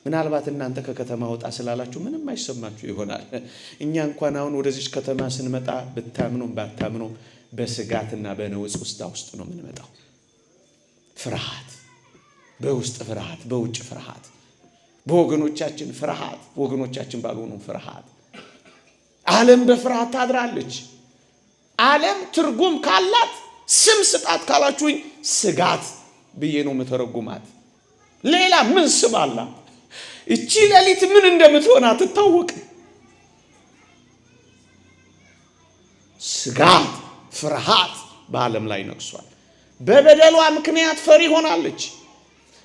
ምናልባት እናንተ ከከተማ ወጣ ስላላችሁ ምንም አይሰማችሁ ይሆናል። እኛ እንኳን አሁን ወደዚች ከተማ ስንመጣ ብታምኑም ባታምኑም በስጋትና በነውጽ ውስጥ ነው የምንመጣው። ፍርሃት፣ በውስጥ ፍርሃት፣ በውጭ ፍርሃት፣ በወገኖቻችን ፍርሃት፣ ወገኖቻችን ባልሆኑ ፍርሃት። ዓለም በፍርሃት ታድራለች። ዓለም ትርጉም ካላት ስም ስጣት ካላችሁኝ ስጋት ብዬ ነው የምተረጉማት። ሌላ ምን ስም አላት? እቺ ሌሊት ምን እንደምትሆን አትታወቅም። ስጋት፣ ፍርሃት በዓለም ላይ ነግሷል። በበደሏ ምክንያት ፈሪ ሆናለች።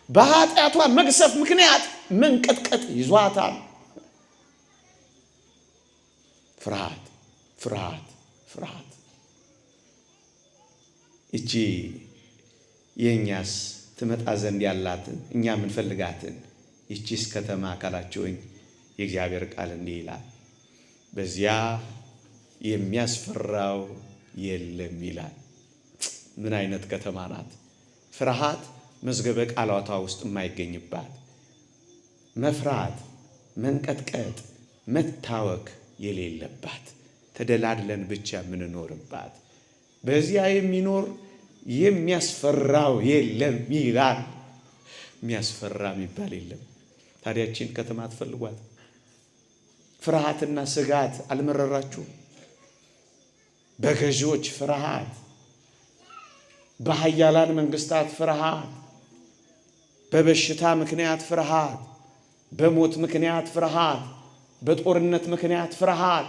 በኃጢአቷ መግሰፍ ምክንያት መንቀጥቀጥ ይዟታል። ፍርሃት ፍርሃት ፍርሃት። እቺ የኛስ ትመጣ ዘንድ ያላትን እኛ የምንፈልጋትን ይቺስ ከተማ ካላችሁኝ የእግዚአብሔር ቃል እንዲህ ይላል፣ በዚያ የሚያስፈራው የለም ይላል። ምን አይነት ከተማ ናት? ፍርሃት መዝገበ ቃላቷ ውስጥ የማይገኝባት፣ መፍራት፣ መንቀጥቀጥ፣ መታወክ የሌለባት፣ ተደላድለን ብቻ የምንኖርባት፣ በዚያ የሚኖር የሚያስፈራው የለም ይላል። የሚያስፈራ የሚባል የለም። ታዲያችን ከተማ ትፈልጓት? ፍርሃትና ስጋት አልመረራችሁ? በገዢዎች ፍርሃት፣ በኃያላን መንግስታት ፍርሃት፣ በበሽታ ምክንያት ፍርሃት፣ በሞት ምክንያት ፍርሃት፣ በጦርነት ምክንያት ፍርሃት፣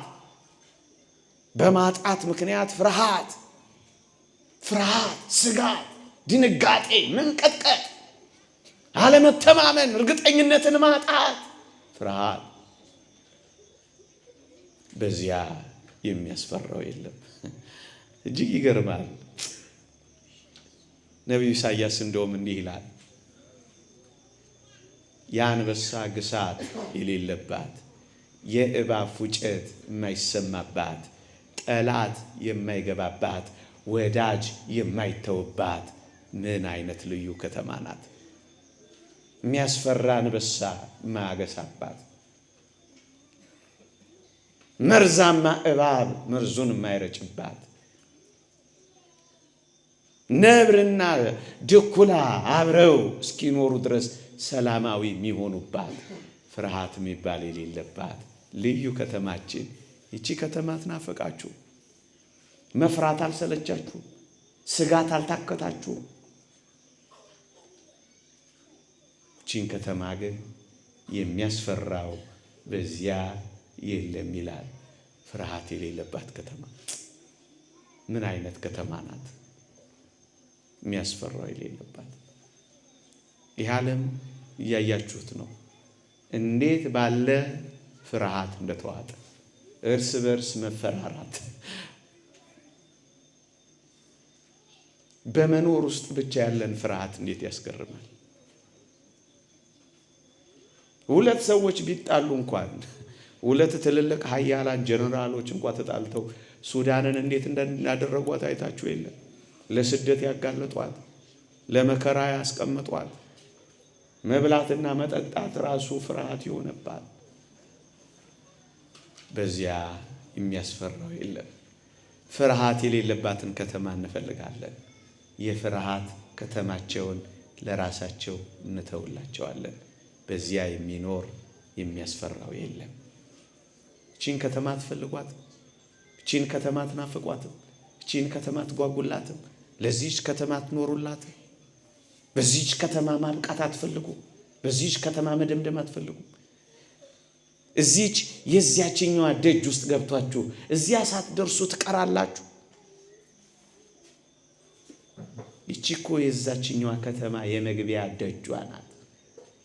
በማጣት ምክንያት ፍርሃት፣ ስጋት፣ ድንጋጤ፣ መንቀጥቀጥ፣ አለመተማመን፣ እርግጠኝነትን ማጣት፣ ፍርሃት። በዚያ የሚያስፈራው የለም። እጅግ ይገርማል። ነቢዩ ኢሳይያስ እንደውም እንዲህ ይላል፣ የአንበሳ ግሳት የሌለባት፣ የእባብ ፉጨት የማይሰማባት፣ ጠላት የማይገባባት፣ ወዳጅ የማይተውባት ምን አይነት ልዩ ከተማ ናት! የሚያስፈራ አንበሳ የማያገሳባት፣ መርዛማ እባብ መርዙን የማይረጭባት፣ ነብርና ድኩላ አብረው እስኪኖሩ ድረስ ሰላማዊ የሚሆኑባት፣ ፍርሃት የሚባል የሌለባት ልዩ ከተማችን ይቺ ከተማ ትናፈቃችሁ? መፍራት አልሰለቻችሁ? ስጋት አልታከታችሁ? ይቺን ከተማ ግን የሚያስፈራው በዚያ የለም ይላል። ፍርሃት የሌለባት ከተማ ምን አይነት ከተማ ናት? የሚያስፈራው የሌለባት። ይህ ዓለም እያያችሁት ነው፣ እንዴት ባለ ፍርሃት እንደተዋጠ፣ እርስ በርስ መፈራራት፣ በመኖር ውስጥ ብቻ ያለን ፍርሃት እንዴት ያስገርማል! ሁለት ሰዎች ቢጣሉ እንኳን ሁለት ትልልቅ ኃያላን ጀነራሎች እንኳን ተጣልተው ሱዳንን እንዴት እንዳደረጓት አይታችሁ የለም? ለስደት ያጋለጧት፣ ለመከራ ያስቀምጧት፣ መብላትና መጠጣት ራሱ ፍርሃት ይሆነባት። በዚያ የሚያስፈራው የለም። ፍርሃት የሌለባትን ከተማ እንፈልጋለን። የፍርሃት ከተማቸውን ለራሳቸው እንተውላቸዋለን። በዚያ የሚኖር የሚያስፈራው የለም። እቺን ከተማ ትፈልጓት፣ እቺን ከተማ ትናፍቋት፣ እቺን ከተማ ትጓጉላትም፣ ለዚህች ከተማ ትኖሩላት። በዚህች ከተማ ማብቃት አትፈልጉ፣ በዚህች ከተማ መደምደም አትፈልጉ። እዚህች የዚያችኛዋ ደጅ ውስጥ ገብቷችሁ እዚያ ሳትደርሱ ትቀራላችሁ። ይቺ እኮ የዛችኛዋ ከተማ የመግቢያ ደጇ ናት።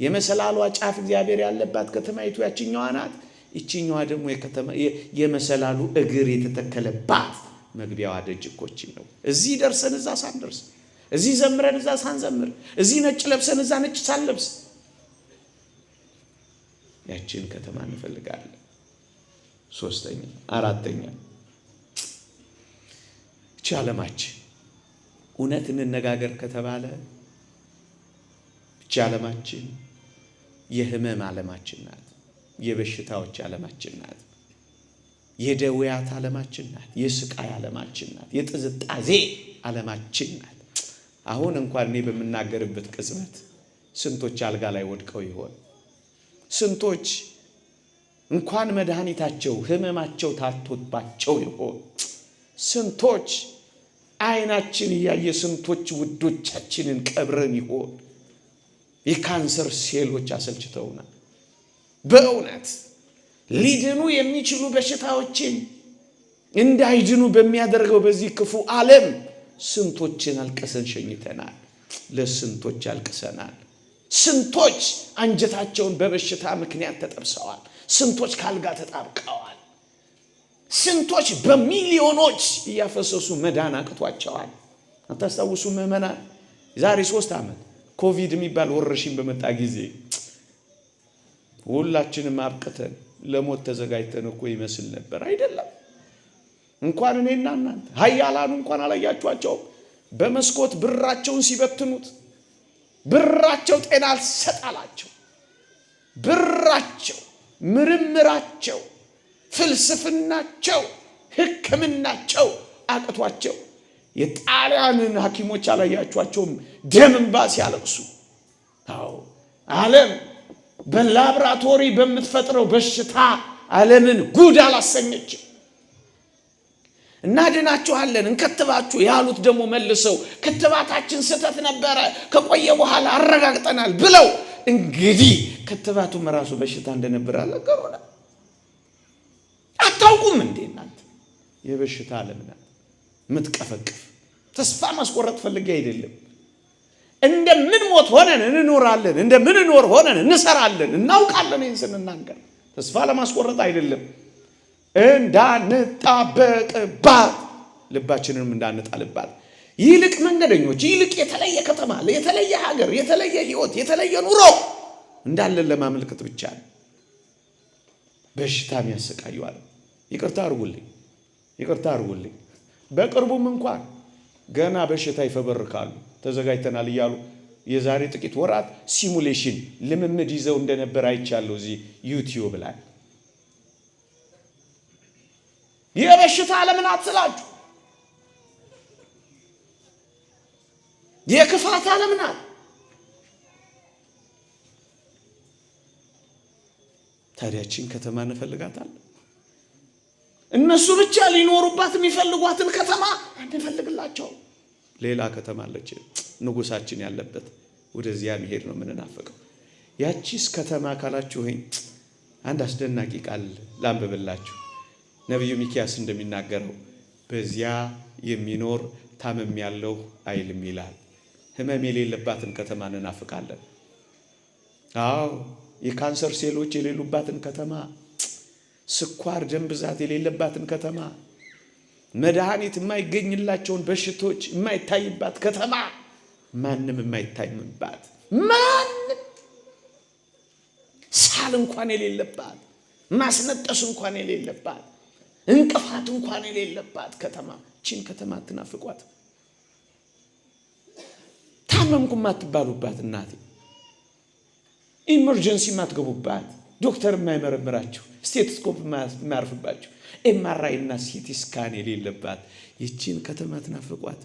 የመሰላሏ ጫፍ እግዚአብሔር ያለባት ከተማይቱ ያችኛዋ ናት። ይቺኛዋ ደግሞ የመሰላሉ እግር የተተከለባት መግቢያዋ ደጅ እኮ እቺ ነው። እዚህ ደርሰን እዛ ሳንደርስ፣ እዚህ ዘምረን እዛ ሳንዘምር፣ እዚህ ነጭ ለብሰን እዛ ነጭ ሳንለብስ ያችን ከተማ እንፈልጋለን። ሶስተኛ አራተኛ እቺ ዓለማችን እውነት እንነጋገር ከተባለ እቺ ዓለማችን የህመም ዓለማችን ናት። የበሽታዎች ዓለማችን ናት። የደዌያት ዓለማችን ናት። የስቃይ ዓለማችን ናት። የጥዝጣዜ ዓለማችን ናት። አሁን እንኳን እኔ በምናገርበት ቅጽበት ስንቶች አልጋ ላይ ወድቀው ይሆን? ስንቶች እንኳን መድኃኒታቸው ህመማቸው ታቶባቸው ይሆን? ስንቶች አይናችን እያየ ስንቶች ውዶቻችንን ቀብረን ይሆን? የካንሰር ሴሎች አሰልችተውናል። በእውነት ሊድኑ የሚችሉ በሽታዎችን እንዳይድኑ በሚያደርገው በዚህ ክፉ ዓለም ስንቶችን አልቀሰን ሸኝተናል። ለስንቶች አልቅሰናል። ስንቶች አንጀታቸውን በበሽታ ምክንያት ተጠብሰዋል። ስንቶች ካልጋ ተጣብቀዋል። ስንቶች በሚሊዮኖች እያፈሰሱ መዳን አቅቷቸዋል። አታስታውሱ ምዕመናን? ዛሬ 3 ዓመት ኮቪድ የሚባል ወረርሽኝ በመጣ ጊዜ ሁላችንም አብቅተን ለሞት ተዘጋጅተን እኮ ይመስል ነበር አይደለም? እንኳን እኔና እናንተ ኃያላኑ እንኳን አላያችኋቸውም? በመስኮት ብራቸውን ሲበትኑት ብራቸው ጤና አልሰጣላቸው። ብራቸው፣ ምርምራቸው፣ ፍልስፍናቸው፣ ሕክምናቸው አቅቷቸው የጣሊያንን ሐኪሞች አላያችኋቸውም? ደም እንባ ሲያለቅሱ። አዎ ዓለም በላብራቶሪ በምትፈጥረው በሽታ ዓለምን ጉድ አላሰኘችም። እናድናችኋለን እንከትባችሁ ያሉት ደግሞ መልሰው ክትባታችን ስህተት ነበረ ከቆየ በኋላ አረጋግጠናል ብለው እንግዲህ ክትባቱም ራሱ በሽታ እንደነበረ አልነገሩንም። አታውቁም እንዴ እናንተ? የበሽታ ዓለም ናት ምትቀፈቅፍ። ተስፋ ማስቆረጥ ፈልጌ አይደለም። እንደምንሞት ሆነን እንኖራለን፣ እንደምንኖር ሆነን እንሰራለን፣ እናውቃለን። ይህን ስንናገር ተስፋ ለማስቆረጥ አይደለም። እንዳንጣበቅባት ልባችንንም እንዳንጣልባት ይልቅ መንገደኞች፣ ይልቅ የተለየ ከተማ፣ የተለየ ሀገር፣ የተለየ ህይወት፣ የተለየ ኑሮ እንዳለን ለማመልከት ብቻ ነው። በሽታም ያሰቃየዋል። ይቅርታ አድርጉልኝ። በቅርቡም እንኳን ገና በሽታ ይፈበርካሉ ተዘጋጅተናል እያሉ የዛሬ ጥቂት ወራት ሲሙሌሽን ልምምድ ይዘው እንደነበር አይቻለሁ እዚህ ዩቲዩብ ላይ። የበሽታ ዓለምን አትስላችሁ። የክፋት ዓለም ናት። ታዲያችን ከተማ እንፈልጋታለን። እነሱ ብቻ ሊኖሩባት የሚፈልጓትን ከተማ እንፈልግላቸው። ሌላ ከተማ አለች ንጉሳችን ያለበት፣ ወደዚያ መሄድ ነው የምንናፈቀው። ያቺስ ከተማ ካላችሁኝ አንድ አስደናቂ ቃል ላንብብላችሁ። ነቢዩ ሚክያስ እንደሚናገረው በዚያ የሚኖር ታመም ያለው አይልም ይላል። ህመም የሌለባትን ከተማ እንናፍቃለን። አዎ የካንሰር ሴሎች የሌሉባትን ከተማ፣ ስኳር ደም ብዛት የሌለባትን ከተማ፣ መድኃኒት የማይገኝላቸውን በሽቶች የማይታይባት ከተማ፣ ማንም የማይታይምባት፣ ማንም ሳል እንኳን የሌለባት፣ ማስነጠስ እንኳን የሌለባት፣ እንቅፋት እንኳን የሌለባት ከተማ። እቺን ከተማ አትናፍቋት። ታመምኩ ማትባሉባት እናቴ፣ ኢመርጀንሲ ማትገቡባት፣ ዶክተር የማይመረምራችሁ፣ ስቴቶስኮፕ የማያርፍባችሁ፣ ኤምአርአይ እና ሲቲ ስካን የሌለባት ይቺን ከተማ ትናፍቋት፣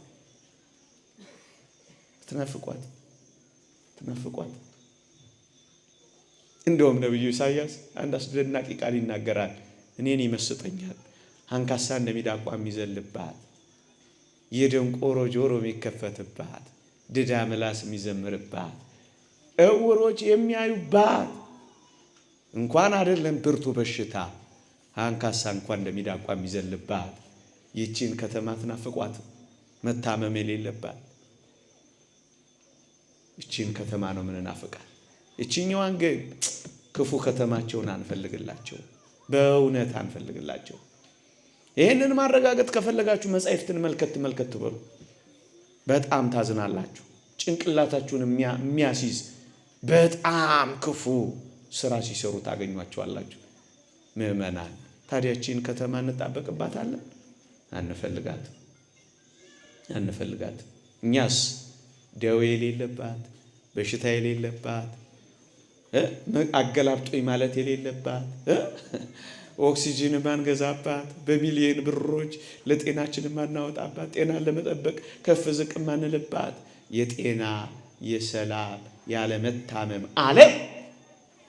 ትናፍቋት፣ ትናፍቋት። እንደውም ነብዩ ኢሳይያስ አንድ አስደናቂ ቃል ይናገራል። እኔን ይመስጠኛል አንካሳ እንደሚዳቋ የሚዘልባት፣ የደንቆሮ ጆሮ የሚከፈትባት፣ ድዳ ምላስ የሚዘምርባት፣ እውሮች የሚያዩባት፣ እንኳን አይደለም ብርቱ በሽታ አንካሳ እንኳን እንደሚዳቋ የሚዘልባት ይቺን ከተማ ትናፍቋት። መታመም የሌለባት ይቺን ከተማ ነው ምንናፍቃት። ይቺኛዋን ግን ክፉ ከተማቸውን አንፈልግላቸው፣ በእውነት አንፈልግላቸው። ይህንን ማረጋገጥ ከፈለጋችሁ መጻሕፍትን መልከት በሉ። በጣም ታዝናላችሁ። ጭንቅላታችሁን የሚያስይዝ በጣም ክፉ ስራ ሲሰሩ ታገኟቸዋላችሁ። ምእመናን ታዲያችን ከተማ እንጣበቅባታለን? አንፈልጋት። እኛስ ደዌ የሌለባት፣ በሽታ የሌለባት፣ አገላብጦኝ ማለት የሌለባት፣ ኦክሲጅን ማንገዛባት፣ በሚሊዮን ብሮች ለጤናችን ማናወጣባት፣ ጤናን ለመጠበቅ ከፍ ዝቅ ማንልባት፣ የጤና የሰላም ያለመታመም ዓለም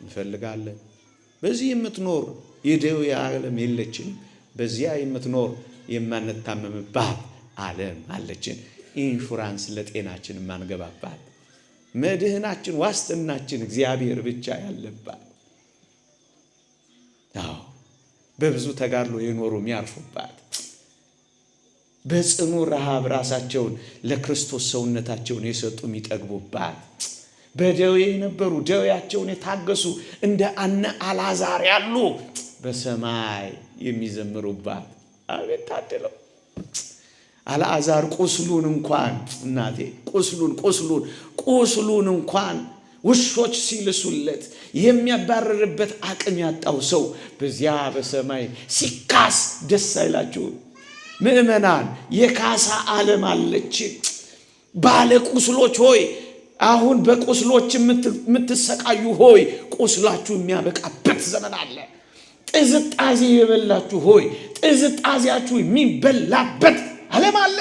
እንፈልጋለን። በዚህ የምትኖር የደዌ ዓለም የለችንም። በዚያ የምትኖር የማንታመምባት ዓለም አለችን። ኢንሹራንስ ለጤናችን ማንገባባት፣ መድህናችን ዋስትናችን እግዚአብሔር ብቻ ያለባት፣ አዎ በብዙ ተጋድሎ የኖሩ የሚያርፉባት፣ በጽኑ ረሃብ ራሳቸውን ለክርስቶስ ሰውነታቸውን የሰጡ የሚጠግቡባት፣ በደዌ የነበሩ ደዌያቸውን የታገሱ እንደ አልዓዛር ያሉ በሰማይ የሚዘምሩባት። አቤት ታድለው! አልዓዛር ቁስሉን እንኳን እናቴ ቁስሉን እንኳን ውሾች ሲልሱለት የሚያባረርበት አቅም ያጣው ሰው በዚያ በሰማይ ሲካስ ደስ አይላችሁ? ምእመናን የካሳ ዓለም አለች። ባለ ቁስሎች ሆይ፣ አሁን በቁስሎች የምትሰቃዩ ሆይ ቁስላችሁ የሚያበቃበት ዘመን አለ። ጥዝጣዜ የበላችሁ ሆይ ጥዝጣዜያችሁ የሚበላበት ዓለም አለ።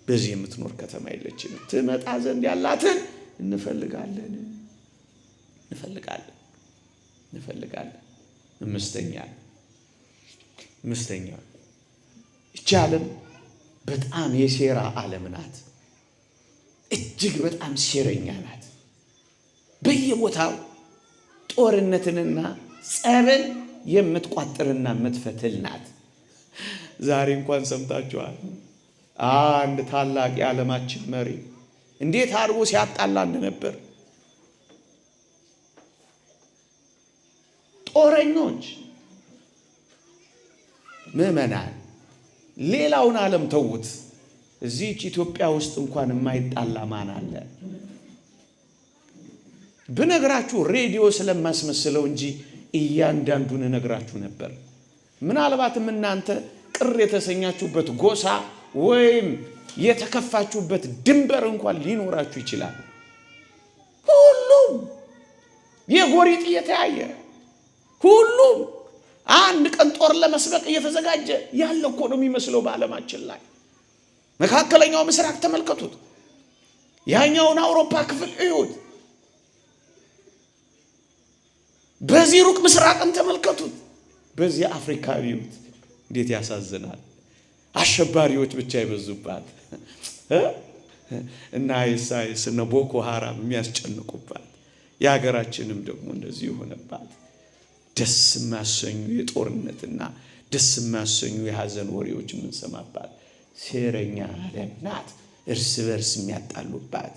በዚህ የምትኖር ከተማ የለችንም። ትመጣ ዘንድ ያላትን እንፈልጋለን። አምስተኛ ይህች ዓለም በጣም የሴራ ዓለም ናት። እጅግ በጣም ሴረኛ ናት። በየቦታው ጦርነትንና ጸብን የምትቋጥርና የምትፈትል ናት። ዛሬ እንኳን ሰምታችኋል። አንድ ታላቅ የዓለማችን መሪ እንዴት አድርጎ ሲያጣላ እንደነበር። ጦረኞች ምእመናን፣ ሌላውን ዓለም ተውት። እዚህች ኢትዮጵያ ውስጥ እንኳን የማይጣላ ማን አለ? ብነግራችሁ ሬዲዮ ስለማስመስለው እንጂ እያንዳንዱን እነግራችሁ ነበር። ምናልባትም እናንተ ቅር የተሰኛችሁበት ጎሳ ወይም የተከፋችሁበት ድንበር እንኳን ሊኖራችሁ ይችላል። ሁሉም የጎሪጥ እየተያየ ሁሉም አንድ ቀን ጦር ለመስበቅ እየተዘጋጀ ያለ እኮ ነው የሚመስለው በዓለማችን ላይ። መካከለኛው ምስራቅ ተመልከቱት፣ ያኛውን አውሮፓ ክፍል እዩት፣ በዚህ ሩቅ ምስራቅን ተመልከቱት፣ በዚህ አፍሪካ እዩት። እንዴት ያሳዝናል! አሸባሪዎች ብቻ ይበዙባት እና ኢሳይያስ እና ቦኮ ሃራም የሚያስጨንቁባት፣ የሀገራችንም ደግሞ እንደዚህ የሆነባት ደስ የማያሰኙ የጦርነትና ደስ የማያሰኙ የሐዘን ወሬዎች የምንሰማባት ሴረኛ ዓለም ናት። እርስ በርስ የሚያጣሉባት፣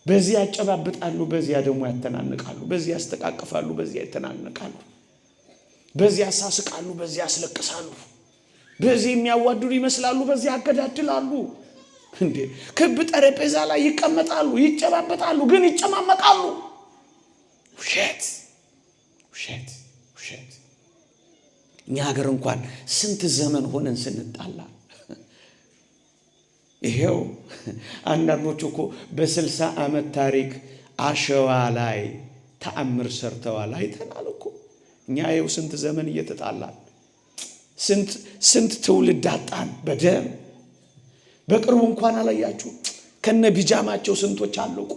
በዚህ ያጨባብጣሉ፣ በዚያ ደግሞ ያተናንቃሉ፣ በዚህ ያስተቃቅፋሉ፣ በዚያ ያተናንቃሉ፣ በዚህ ያሳስቃሉ፣ በዚህ ያስለቅሳሉ። በዚህ የሚያዋድዱ ይመስላሉ፣ በዚህ ያገዳድላሉ። እንዴ ክብ ጠረጴዛ ላይ ይቀመጣሉ፣ ይጨባበጣሉ፣ ግን ይጨማመቃሉ። ውሸት ውሸት ውሸት። እኛ ሀገር እንኳን ስንት ዘመን ሆነን ስንጣላ። ይሄው አንዳንዶቹ እኮ በ60 ዓመት ታሪክ አሸዋ ላይ ተአምር ሰርተዋል፣ አይተናል እኮ። እኛ ይሄው ስንት ዘመን እየተጣላን ስንት ትውልድ አጣን በደም። በቅርቡ እንኳን አላያችሁ ከነ ቢጃማቸው ስንቶች አለቁ፣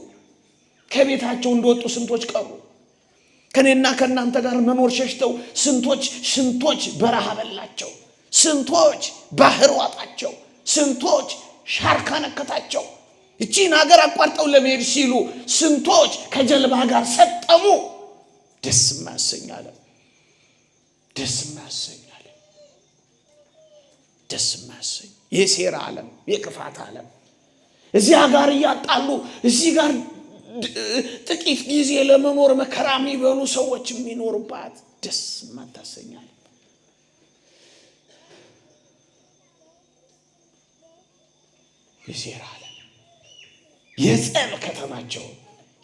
ከቤታቸው እንደወጡ ስንቶች ቀሩ። ከኔና ከናንተ ጋር መኖር ሸሽተው ስንቶች በረሃ በላቸው፣ ስንቶች ባህር ዋጣቸው፣ ስንቶች ሻርካ ነከታቸው። እቺን ሀገር አቋርጠው ለመሄድ ሲሉ ስንቶች ከጀልባ ጋር ሰጠሙ። ደስ ማሰኛለ ደስ ማሰኝ የሴራ ዓለም፣ የክፋት ዓለም እዚያ ጋር እያጣሉ እዚህ ጋር ጥቂት ጊዜ ለመኖር መከራ የሚበሉ ሰዎች የሚኖሩባት ደስ ማታሰኛለ። የሴራ ዓለም የጸብ ከተማቸው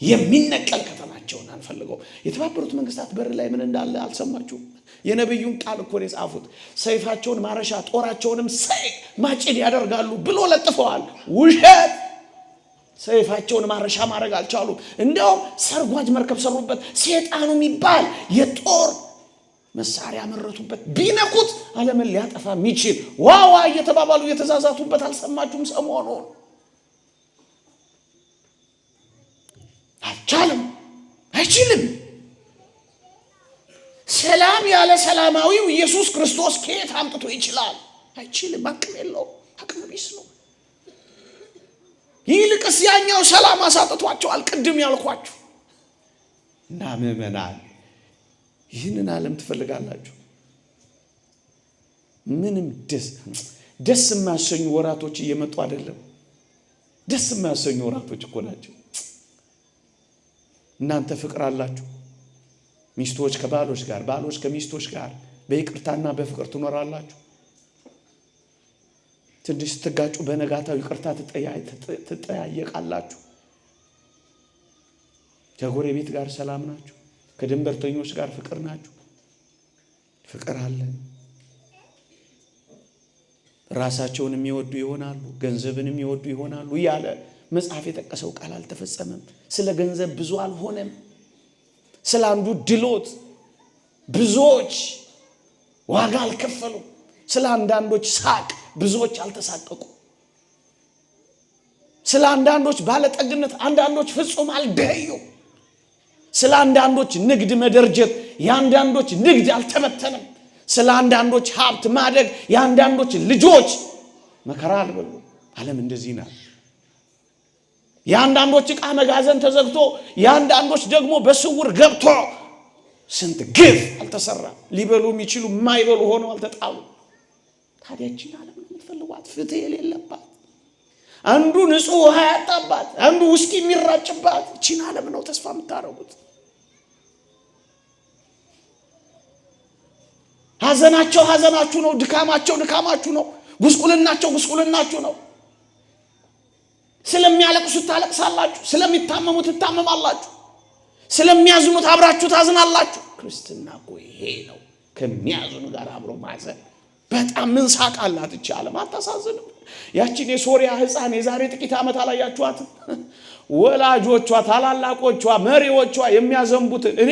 የሚነቀል ከተማቸውን አንፈልገው። የተባበሩት መንግስታት በር ላይ ምን እንዳለ አልሰማችሁም? የነብዩን ቃል እኮ ነው የጻፉት። ሰይፋቸውን ማረሻ ጦራቸውንም ሰይፍ ማጭድ ያደርጋሉ ብሎ ለጥፈዋል። ውሸት። ሰይፋቸውን ማረሻ ማድረግ አልቻሉም። እንደውም ሰርጓጅ መርከብ ሰሩበት። ሰይጣኑ የሚባል የጦር መሳሪያ መረቱበት። ቢነኩት ዓለምን ሊያጠፋ የሚችል ዋዋ እየተባባሉ እየተዛዛቱበት አልሰማችሁም? ሰሞኑን አልቻለም፣ አይችልም። ሰላም ያለ ሰላማዊው ኢየሱስ ክርስቶስ ከየት አምጥቶ ይችላል? አይችልም። አቅም የለውም። አቅም ቢስ ነው። ይልቅስ ያኛው ሰላም አሳጥቷቸዋል። ቅድም ያልኳችሁ እና ምዕመናን ይህንን ዓለም ትፈልጋላችሁ? ምንም ደስ የማያሰኙ ወራቶች እየመጡ አይደለም? ደስ የማያሰኙ ወራቶች እኮ ናቸው። እናንተ ፍቅር አላችሁ፣ ሚስቶች ከባሎች ጋር፣ ባሎች ከሚስቶች ጋር በይቅርታና በፍቅር ትኖራላችሁ። ትንሽ ስትጋጩ በነጋታው ይቅርታ ትጠያየቃላችሁ። ከጎረቤት ጋር ሰላም ናችሁ፣ ከድንበርተኞች ጋር ፍቅር ናችሁ። ፍቅር አለ። ራሳቸውን የሚወዱ ይሆናሉ፣ ገንዘብን የሚወዱ ይሆናሉ እያለ መጽሐፍ የጠቀሰው ቃል አልተፈጸመም። ስለ ገንዘብ ብዙ አልሆነም። ስለ አንዱ ድሎት ብዙዎች ዋጋ አልከፈሉም። ስለ አንዳንዶች ሳቅ ብዙዎች አልተሳቀቁ። ስለ አንዳንዶች ባለጠግነት አንዳንዶች ፍጹም አልደዩ። ስለ አንዳንዶች ንግድ መደርጀት የአንዳንዶች ንግድ አልተበተነም። ስለ አንዳንዶች ሀብት ማደግ የአንዳንዶች ልጆች መከራ አልበሉ። ዓለም እንደዚህ ናት። የአንዳንዶች ዕቃ መጋዘን ተዘግቶ የአንዳንዶች ደግሞ በስውር ገብቶ ስንት ግፍ አልተሰራም። ሊበሉ የሚችሉ የማይበሉ ሆነው አልተጣሉ። ታዲያ እቺን ዓለም የምትፈልጓት ፍትህ የሌለባት፣ አንዱ ንጹህ ውሃ ያጣባት፣ አንዱ ውስኪ የሚራጭባት እቺን ዓለም ነው ተስፋ የምታረጉት። ሐዘናቸው ሐዘናችሁ ነው፣ ድካማቸው ድካማችሁ ነው፣ ጉስቁልናቸው ጉስቁልናችሁ ነው። ስለሚያለቅሱት ታለቅሳላችሁ፣ ስለሚታመሙት ትታመማላችሁ፣ ስለሚያዝኑት አብራችሁ ታዝናላችሁ። ክርስትና እኮ ይሄ ነው፣ ከሚያዝኑ ጋር አብሮ ማዘን። በጣም ምን ሳቅ አላት እቺ ዓለም፣ አታሳዝንም? ያቺን የሶሪያ ሕፃን የዛሬ ጥቂት ዓመት አላያችኋትም? ወላጆቿ ታላላቆቿ መሪዎቿ የሚያዘንቡት እኔ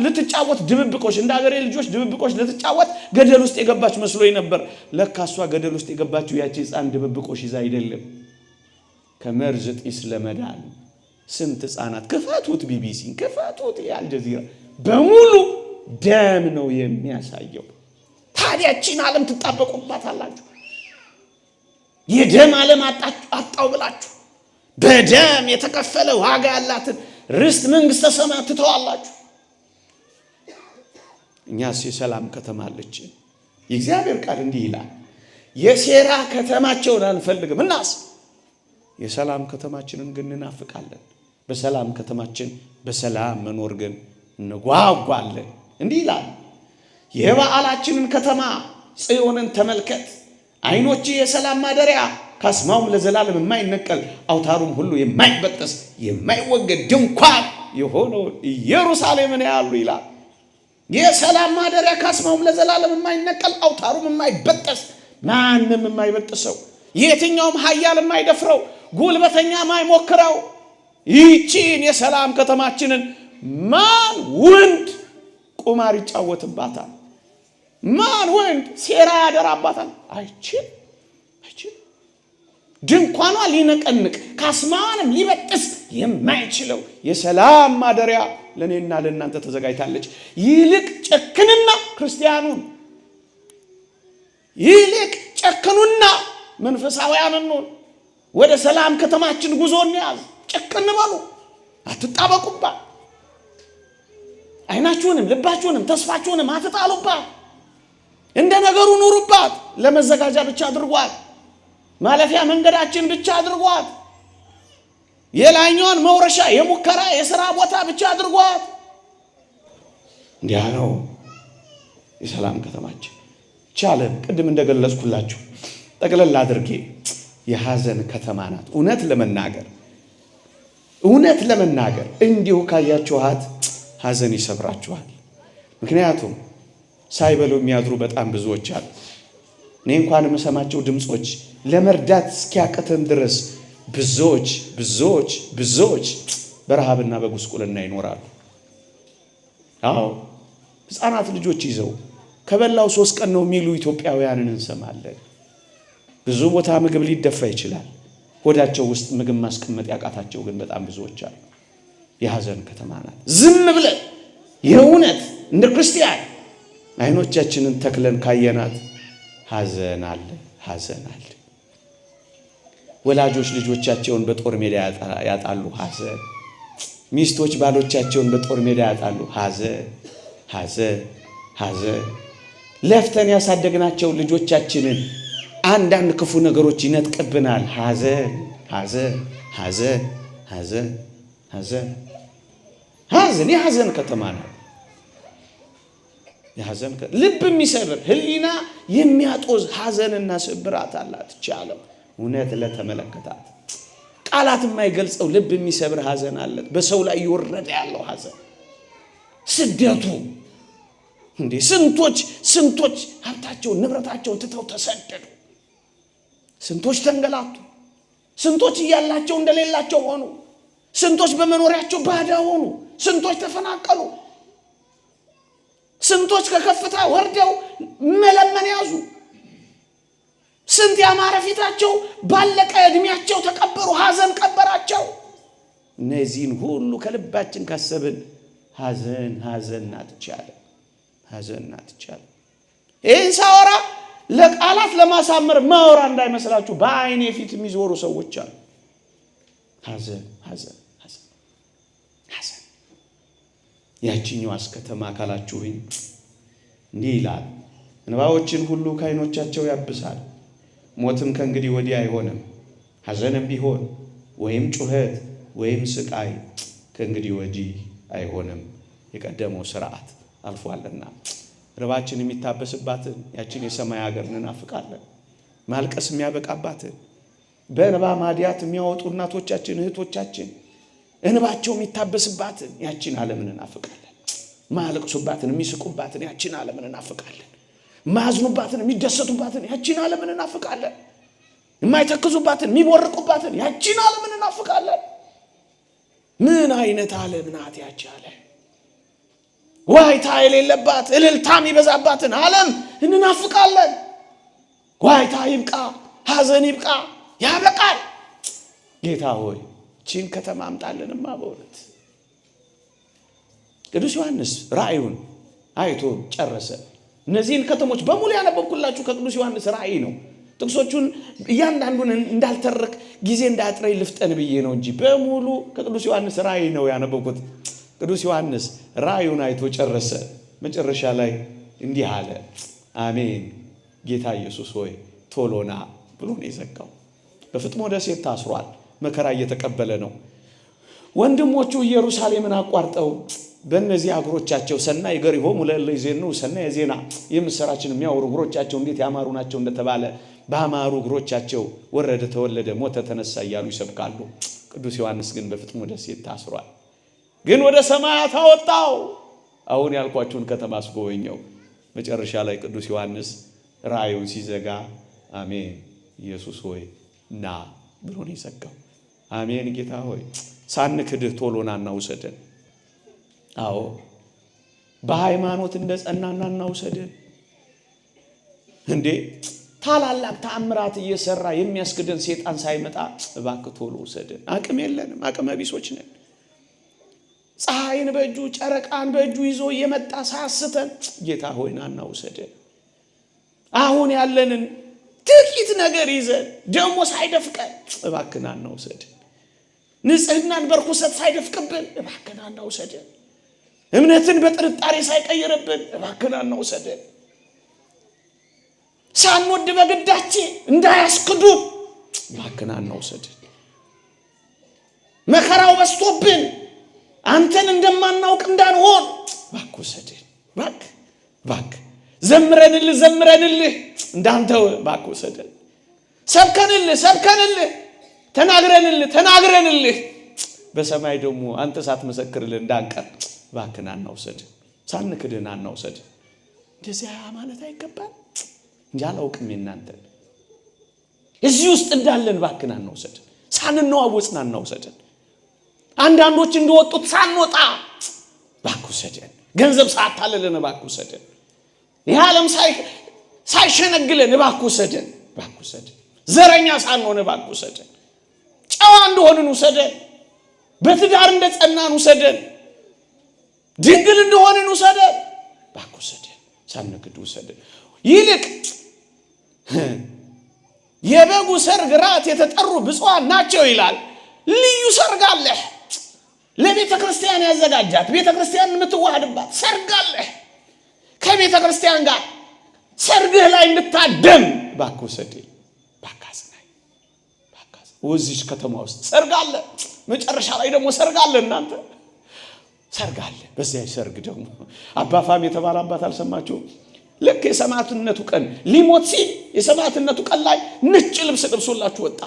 ልትጫወት ድብብቆሽ እንደ ሀገሬ ልጆች ድብብቆሽ ልትጫወት ገደል ውስጥ የገባች መስሎኝ ነበር። ለካ እሷ ገደል ውስጥ የገባችው ያቺ ሕፃን ድብብቆሽ ይዛ አይደለም፣ ከመርዝ ጢስ ለመዳን ስንት ሕፃናት ክፈቱት፣ ቢቢሲን ክፈቱት፣ የአልጀዚራ በሙሉ ደም ነው የሚያሳየው። ታዲያ እቺን ዓለም ትጣበቁባታላችሁ? የደም ዓለም አጣው ብላችሁ በደም የተከፈለ ዋጋ ያላትን ርስት መንግስተ ሰማያት ትተዋላችሁ። እኛስ የሰላም ከተማ አለችን። የእግዚአብሔር ቃል እንዲህ ይላል፣ የሴራ ከተማቸውን አንፈልግም፣ እናስ የሰላም ከተማችንን ግን እናፍቃለን። በሰላም ከተማችን በሰላም መኖር ግን እንጓጓለን። እንዲህ ይላል፣ የበዓላችንን ከተማ ጽዮንን ተመልከት። ዓይኖች የሰላም ማደሪያ ካስማውም ለዘላለም የማይነቀል አውታሩም ሁሉ የማይበጠስ የማይወገድ ድንኳን የሆነውን ኢየሩሳሌምን ያሉ ይላል። የሰላም ማደሪያ ካስማውም ለዘላለም የማይነቀል አውታሩም የማይበጠስ ማንም የማይበጥሰው የትኛውም ኃያል የማይደፍረው ጉልበተኛ የማይሞክረው ይህችን የሰላም ከተማችንን ማን ወንድ ቁማር ይጫወትባታል? ማን ወንድ ሴራ ያደራባታል? አይችል። ድንኳኗ ሊነቀንቅ ካስማዋንም ሊበጥስ የማይችለው የሰላም ማደሪያ ለእኔና ለእናንተ ተዘጋጅታለች። ይልቅ ጨክንና ክርስቲያኑን ይልቅ ጨክኑና መንፈሳውያንን ወደ ሰላም ከተማችን ጉዞ እንያዝ። ጨክን በሉ፣ አትጣበቁባት። ዓይናችሁንም ልባችሁንም ተስፋችሁንም አትጣሉባት። እንደ ነገሩ ኑሩባት። ለመዘጋጃ ብቻ አድርጓት። ማለፊያ መንገዳችን ብቻ አድርጓት። የላይኛውን መውረሻ የሙከራ የሥራ ቦታ ብቻ አድርጓት። እንዲያ ነው የሰላም ከተማችን። ቻለም ቅድም እንደገለጽኩላችሁ ጠቅለል አድርጌ የሐዘን ከተማ ናት። እውነት ለመናገር እንዲሁ ካያችኋት ሐዘን ይሰብራችኋል። ምክንያቱም ሳይበሉ የሚያድሩ በጣም ብዙዎች አሉ። እኔ እንኳን የምሰማቸው ድምጾች ለመርዳት እስኪያቅተን ድረስ ብዙዎች በረሃብና በጉስቁልና ይኖራሉ። አዎ ሕፃናት ልጆች ይዘው ከበላው 3 ቀን ነው የሚሉ ኢትዮጵያውያንን እንሰማለን። ብዙ ቦታ ምግብ ሊደፋ ይችላል። ሆዳቸው ውስጥ ምግብ ማስቀመጥ ያቃታቸው ግን በጣም ብዙዎች አሉ። የሐዘን ከተማ ናት። ዝም ብለን የእውነት እንደ ክርስቲያን ዓይኖቻችንን ተክለን ካየናት ሐዘን አለ። ወላጆች ልጆቻቸውን በጦር ሜዳ ያጣሉ። ሐዘን። ሚስቶች ባሎቻቸውን በጦር ሜዳ ያጣሉ። ሐዘን። ለፍተን ያሳደግናቸው ልጆቻችንን አንዳንድ ክፉ ነገሮች ይነጥቅብናል። ሐዘን የሐዘን ከተማ ነው። ልብ የሚሰብር ህሊና የሚያጦዝ ሐዘንና ስብራት አላት። ቻለው እውነት ለተመለከታት ቃላት የማይገልጸው ልብ የሚሰብር ሐዘን አለት። በሰው ላይ እየወረደ ያለው ሐዘን ስደቱ እንዴ! ስንቶች ሀብታቸውን ንብረታቸውን ትተው ተሰደዱ። ስንቶች ተንገላቱ። ስንቶች እያላቸው እንደሌላቸው ሆኑ። ስንቶች በመኖሪያቸው ባዳ ሆኑ። ስንቶች ተፈናቀሉ። ስንቶች ከከፍታ ወርደው መለመን ያዙ። ስንት ያማረ ፊታቸው ባለቀ እድሜያቸው ተቀበሩ። ሐዘን ቀበራቸው። እነዚህን ሁሉ ከልባችን ካሰብን ሐዘን ናትቻለ። ይህን ሳወራ ለቃላት ለማሳመር ማወራ እንዳይመስላችሁ። በአይኔ ፊት የሚዞሩ ሰዎች አሉ። ሐዘን ያቺኛዋስ ከተማ ካላችሁኝ እንዲህ ይላል። እንባዎችን ሁሉ ከዓይኖቻቸው ያብሳል። ሞትም ከእንግዲህ ወዲህ አይሆንም። ሐዘንም ቢሆን ወይም ጩኸት ወይም ስቃይ ከእንግዲህ ወዲህ አይሆንም። የቀደመው ሥርዓት አልፏልና ርባችን የሚታበስባትን ያችን የሰማይ ሀገር እንናፍቃለን። ማልቀስ የሚያበቃባትን በእንባ ማዲያት የሚያወጡ እናቶቻችን እህቶቻችን እንባቸው የሚታበስባትን ያችን ዓለምን እናፍቃለን። ማለቅሱባትን የሚስቁባትን ያችን ዓለምን እናፍቃለን። ማዝኑባትን የሚደሰቱባትን ያችን ዓለምን እናፍቃለን። የማይተክዙባትን የሚቦርቁባትን ያችን ዓለምን እናፍቃለን። ምን አይነት ዓለም ናት ያቺ ዓለም? ዋይታ የሌለባት እልልታ የሚበዛባትን ዓለም እንናፍቃለን። ዋይታ ይብቃ፣ ሐዘን ይብቃ፣ ያበቃል። ጌታ ሆይ ቺን ከተማ አምጣልንማ በእውነት። ቅዱስ ዮሐንስ ራእዩን አይቶ ጨረሰ። እነዚህን ከተሞች በሙሉ ያነበብኩላችሁ ከቅዱስ ዮሐንስ ራእይ ነው። ጥቅሶቹን እያንዳንዱን እንዳልተረክ ጊዜ እንዳያጥረኝ ልፍጠን ብዬ ነው እንጂ በሙሉ ከቅዱስ ዮሐንስ ራእይ ነው ያነበብኩት። ቅዱስ ዮሐንስ ራእዩን አይቶ ጨረሰ። መጨረሻ ላይ እንዲህ አለ፣ አሜን ጌታ ኢየሱስ ሆይ ቶሎና ብሎ ነው የዘጋው። በፍጥሞ ደሴት ታስሯል። መከራ እየተቀበለ ነው። ወንድሞቹ ኢየሩሳሌምን አቋርጠው በእነዚህ እግሮቻቸው ሰናይ ገሪሆሙ ለእለ ይዜኑ ሰናይ ዜና የምስራችን የሚያወሩ እግሮቻቸው እንዴት ያማሩ ናቸው እንደተባለ ባማሩ እግሮቻቸው ወረደ፣ ተወለደ፣ ሞተ፣ ተነሳ እያሉ ይሰብካሉ። ቅዱስ ዮሐንስ ግን በፍጥሞ ደሴት ታስሯል። ግን ወደ ሰማያት አወጣው። አሁን ያልኳችሁን ከተማ አስጎበኘው። መጨረሻ ላይ ቅዱስ ዮሐንስ ራእዩን ሲዘጋ አሜን ኢየሱስ ሆይ ና ብሎ ነው የዘጋው። አሜን ጌታ ሆይ ሳንክድህ ቶሎ ና ውሰደን። አዎ በሃይማኖት እንደጸናና እናውሰደን። እንዴ ታላላቅ ተአምራት እየሰራ የሚያስክደን ሰይጣን ሳይመጣ እባክህ ቶሎ ውሰደን። አቅም የለንም፣ አቅመ ቢሶች ነን። ፀሐይን በእጁ ጨረቃን በእጁ ይዞ እየመጣ ሳያስተን ጌታ ሆይ ና ውሰደን። አሁን ያለንን ጥቂት ነገር ይዘን ደግሞ ሳይደፍቀን እባክህ ና ውሰደን። ንጽህናን በርኩሰት ሳይደፍቅብን እባክህ ና ውሰደን። እምነትን በጥርጣሬ ሳይቀይርብን እባክህ ና ውሰደን። ሳንወድ በግዳችን እንዳያስክዱ እባክህ ና ውሰደን። መከራው በስቶብን አንተን እንደማናውቅ እንዳንሆን እባክህ ውሰደን። እባክህ ዘምረንልህ እንዳንተው እባክህ ውሰደን። ሰብከንልህ ተናግረንልህ በሰማይ ደግሞ አንተ ሳትመሰክርልን እንዳንቀር እባክህ ና ውሰደን። ሳንክድህ ና ውሰደን። እንደዚያ ማለት አይገባም እንጂ አላውቅም እናንተን እዚህ ውስጥ እንዳለን እባክህ ና ውሰደን። ሳንነዋወጽ ና ውሰደን። አንዳንዶች እንደወጡት ሳንወጣ እባክህ ውሰደን። ገንዘብ ሳታለለን እባክህ ውሰደን። ይህ ዓለም ሳይሸነግለን እባክህ ውሰደን። ዘረኛ ሳንሆን እባክህ ውሰደን። ጨዋ እንደሆንን ውሰደን። በትዳር እንደጸናን ውሰደን። ድንግል እንደሆንን ውሰደን። እባክህ ውሰደን። ሳንክድ ውሰደን። ይልቅ የበጉ ሰርግ ራት የተጠሩ ብፁዓን ናቸው ይላል። ልዩ ሰርግ አለ። ለቤተ ክርስቲያን ያዘጋጃት ቤተ ክርስቲያን የምትዋሃድባት ሰርግ አለ። ከቤተ ክርስቲያን ጋር ሰርግህ ላይ እንድታደም እባክህ ውሰደኝ። ወዚች ከተማ ውስጥ ሰርግ አለ። መጨረሻ ላይ ደግሞ ሰርግ አለ። እናንተ ሰርግ አለ። በዚያ ሰርግ ደግሞ አባ ፋም የተባለ አባት አልሰማችሁ? ልክ የሰማዕትነቱ ቀን ሊሞት ሲል የሰማዕትነቱ ቀን ላይ ነጭ ልብስ ለብሶላችሁ ወጣ።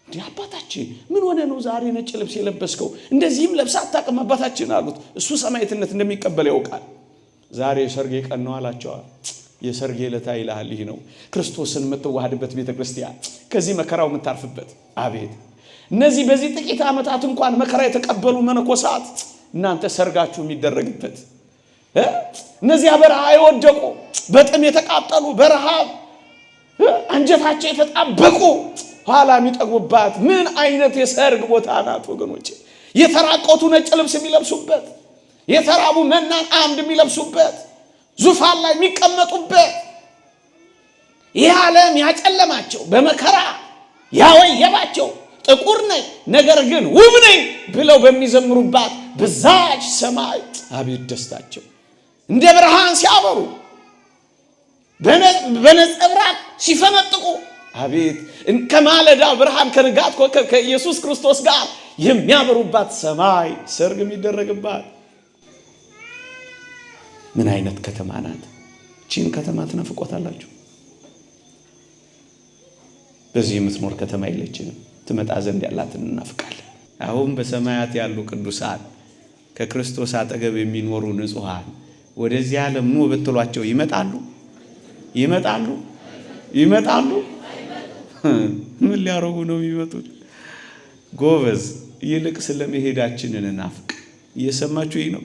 እንዴ አባታችን ምን ሆነ ነው ዛሬ ነጭ ልብስ የለበስከው? እንደዚህም ለብሳ አታውቅም አባታችን አሉት። እሱ ሰማዕትነት እንደሚቀበል ያውቃል። ዛሬ ሰርጌ ቀን ነው አላቸው። የሰርጌ ዕለት ይላል ይህ ነው ክርስቶስን የምትዋሃድበት ቤተ ክርስቲያን፣ ከዚህ መከራው የምታርፍበት። አቤት እነዚህ በዚህ ጥቂት ዓመታት እንኳን መከራ የተቀበሉ መነኮሳት እናንተ ሰርጋችሁ የሚደረግበት፣ እነዚህ በረሃ የወደቁ በጥም የተቃጠሉ በረሃብ አንጀታቸው የተጣበቁ ኋላ የሚጠግቡባት ምን አይነት የሰርግ ቦታ ናት ወገኖቼ! የተራቆቱ ነጭ ልብስ የሚለብሱበት፣ የተራቡ መናን አምድ የሚለብሱበት፣ ዙፋን ላይ የሚቀመጡበት፣ ይህ ዓለም ያጨለማቸው በመከራ ያወየባቸው ጥቁር ነኝ ነገር ግን ውብ ነኝ ብለው በሚዘምሩባት በዛች ሰማይ አቤት ደስታቸው! እንደ ብርሃን ሲያበሩ በነጸብራቅ ሲፈነጥቁ አቤት ከማለዳ ብርሃን ከንጋት ኮከብ ከኢየሱስ ክርስቶስ ጋር የሚያበሩባት ሰማይ ሰርግ የሚደረግባት ምን አይነት ከተማ ናት! እቺን ከተማ ትናፍቆታላችሁ? በዚህ የምትኖር ከተማ የለችንም። ትመጣ ዘንድ ያላትን እናፍቃለን። አሁን በሰማያት ያሉ ቅዱሳን ከክርስቶስ አጠገብ የሚኖሩ ንጹሃን ወደዚህ ዓለም ኑ ብትሏቸው ይመጣሉ? ምን ሊያረጉ ነው የሚመጡት? ጎበዝ ይልቅ ስለመሄዳችንን እናፍቅ። እየሰማችሁ ይህ ነው።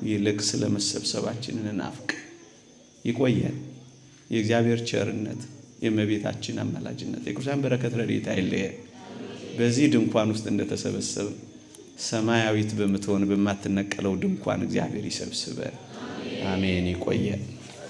ይልቅ ስለመሰብሰባችንን እናፍቅ። ይቆየን። የእግዚአብሔር ቸርነት፣ የእመቤታችን አማላጅነት፣ የቅዱሳን በረከት ረድኤት አይለየን። በዚህ ድንኳን ውስጥ እንደተሰበሰበ ሰማያዊት በምትሆን በማትነቀለው ድንኳን እግዚአብሔር ይሰብስበን። አሜን። ይቆየን።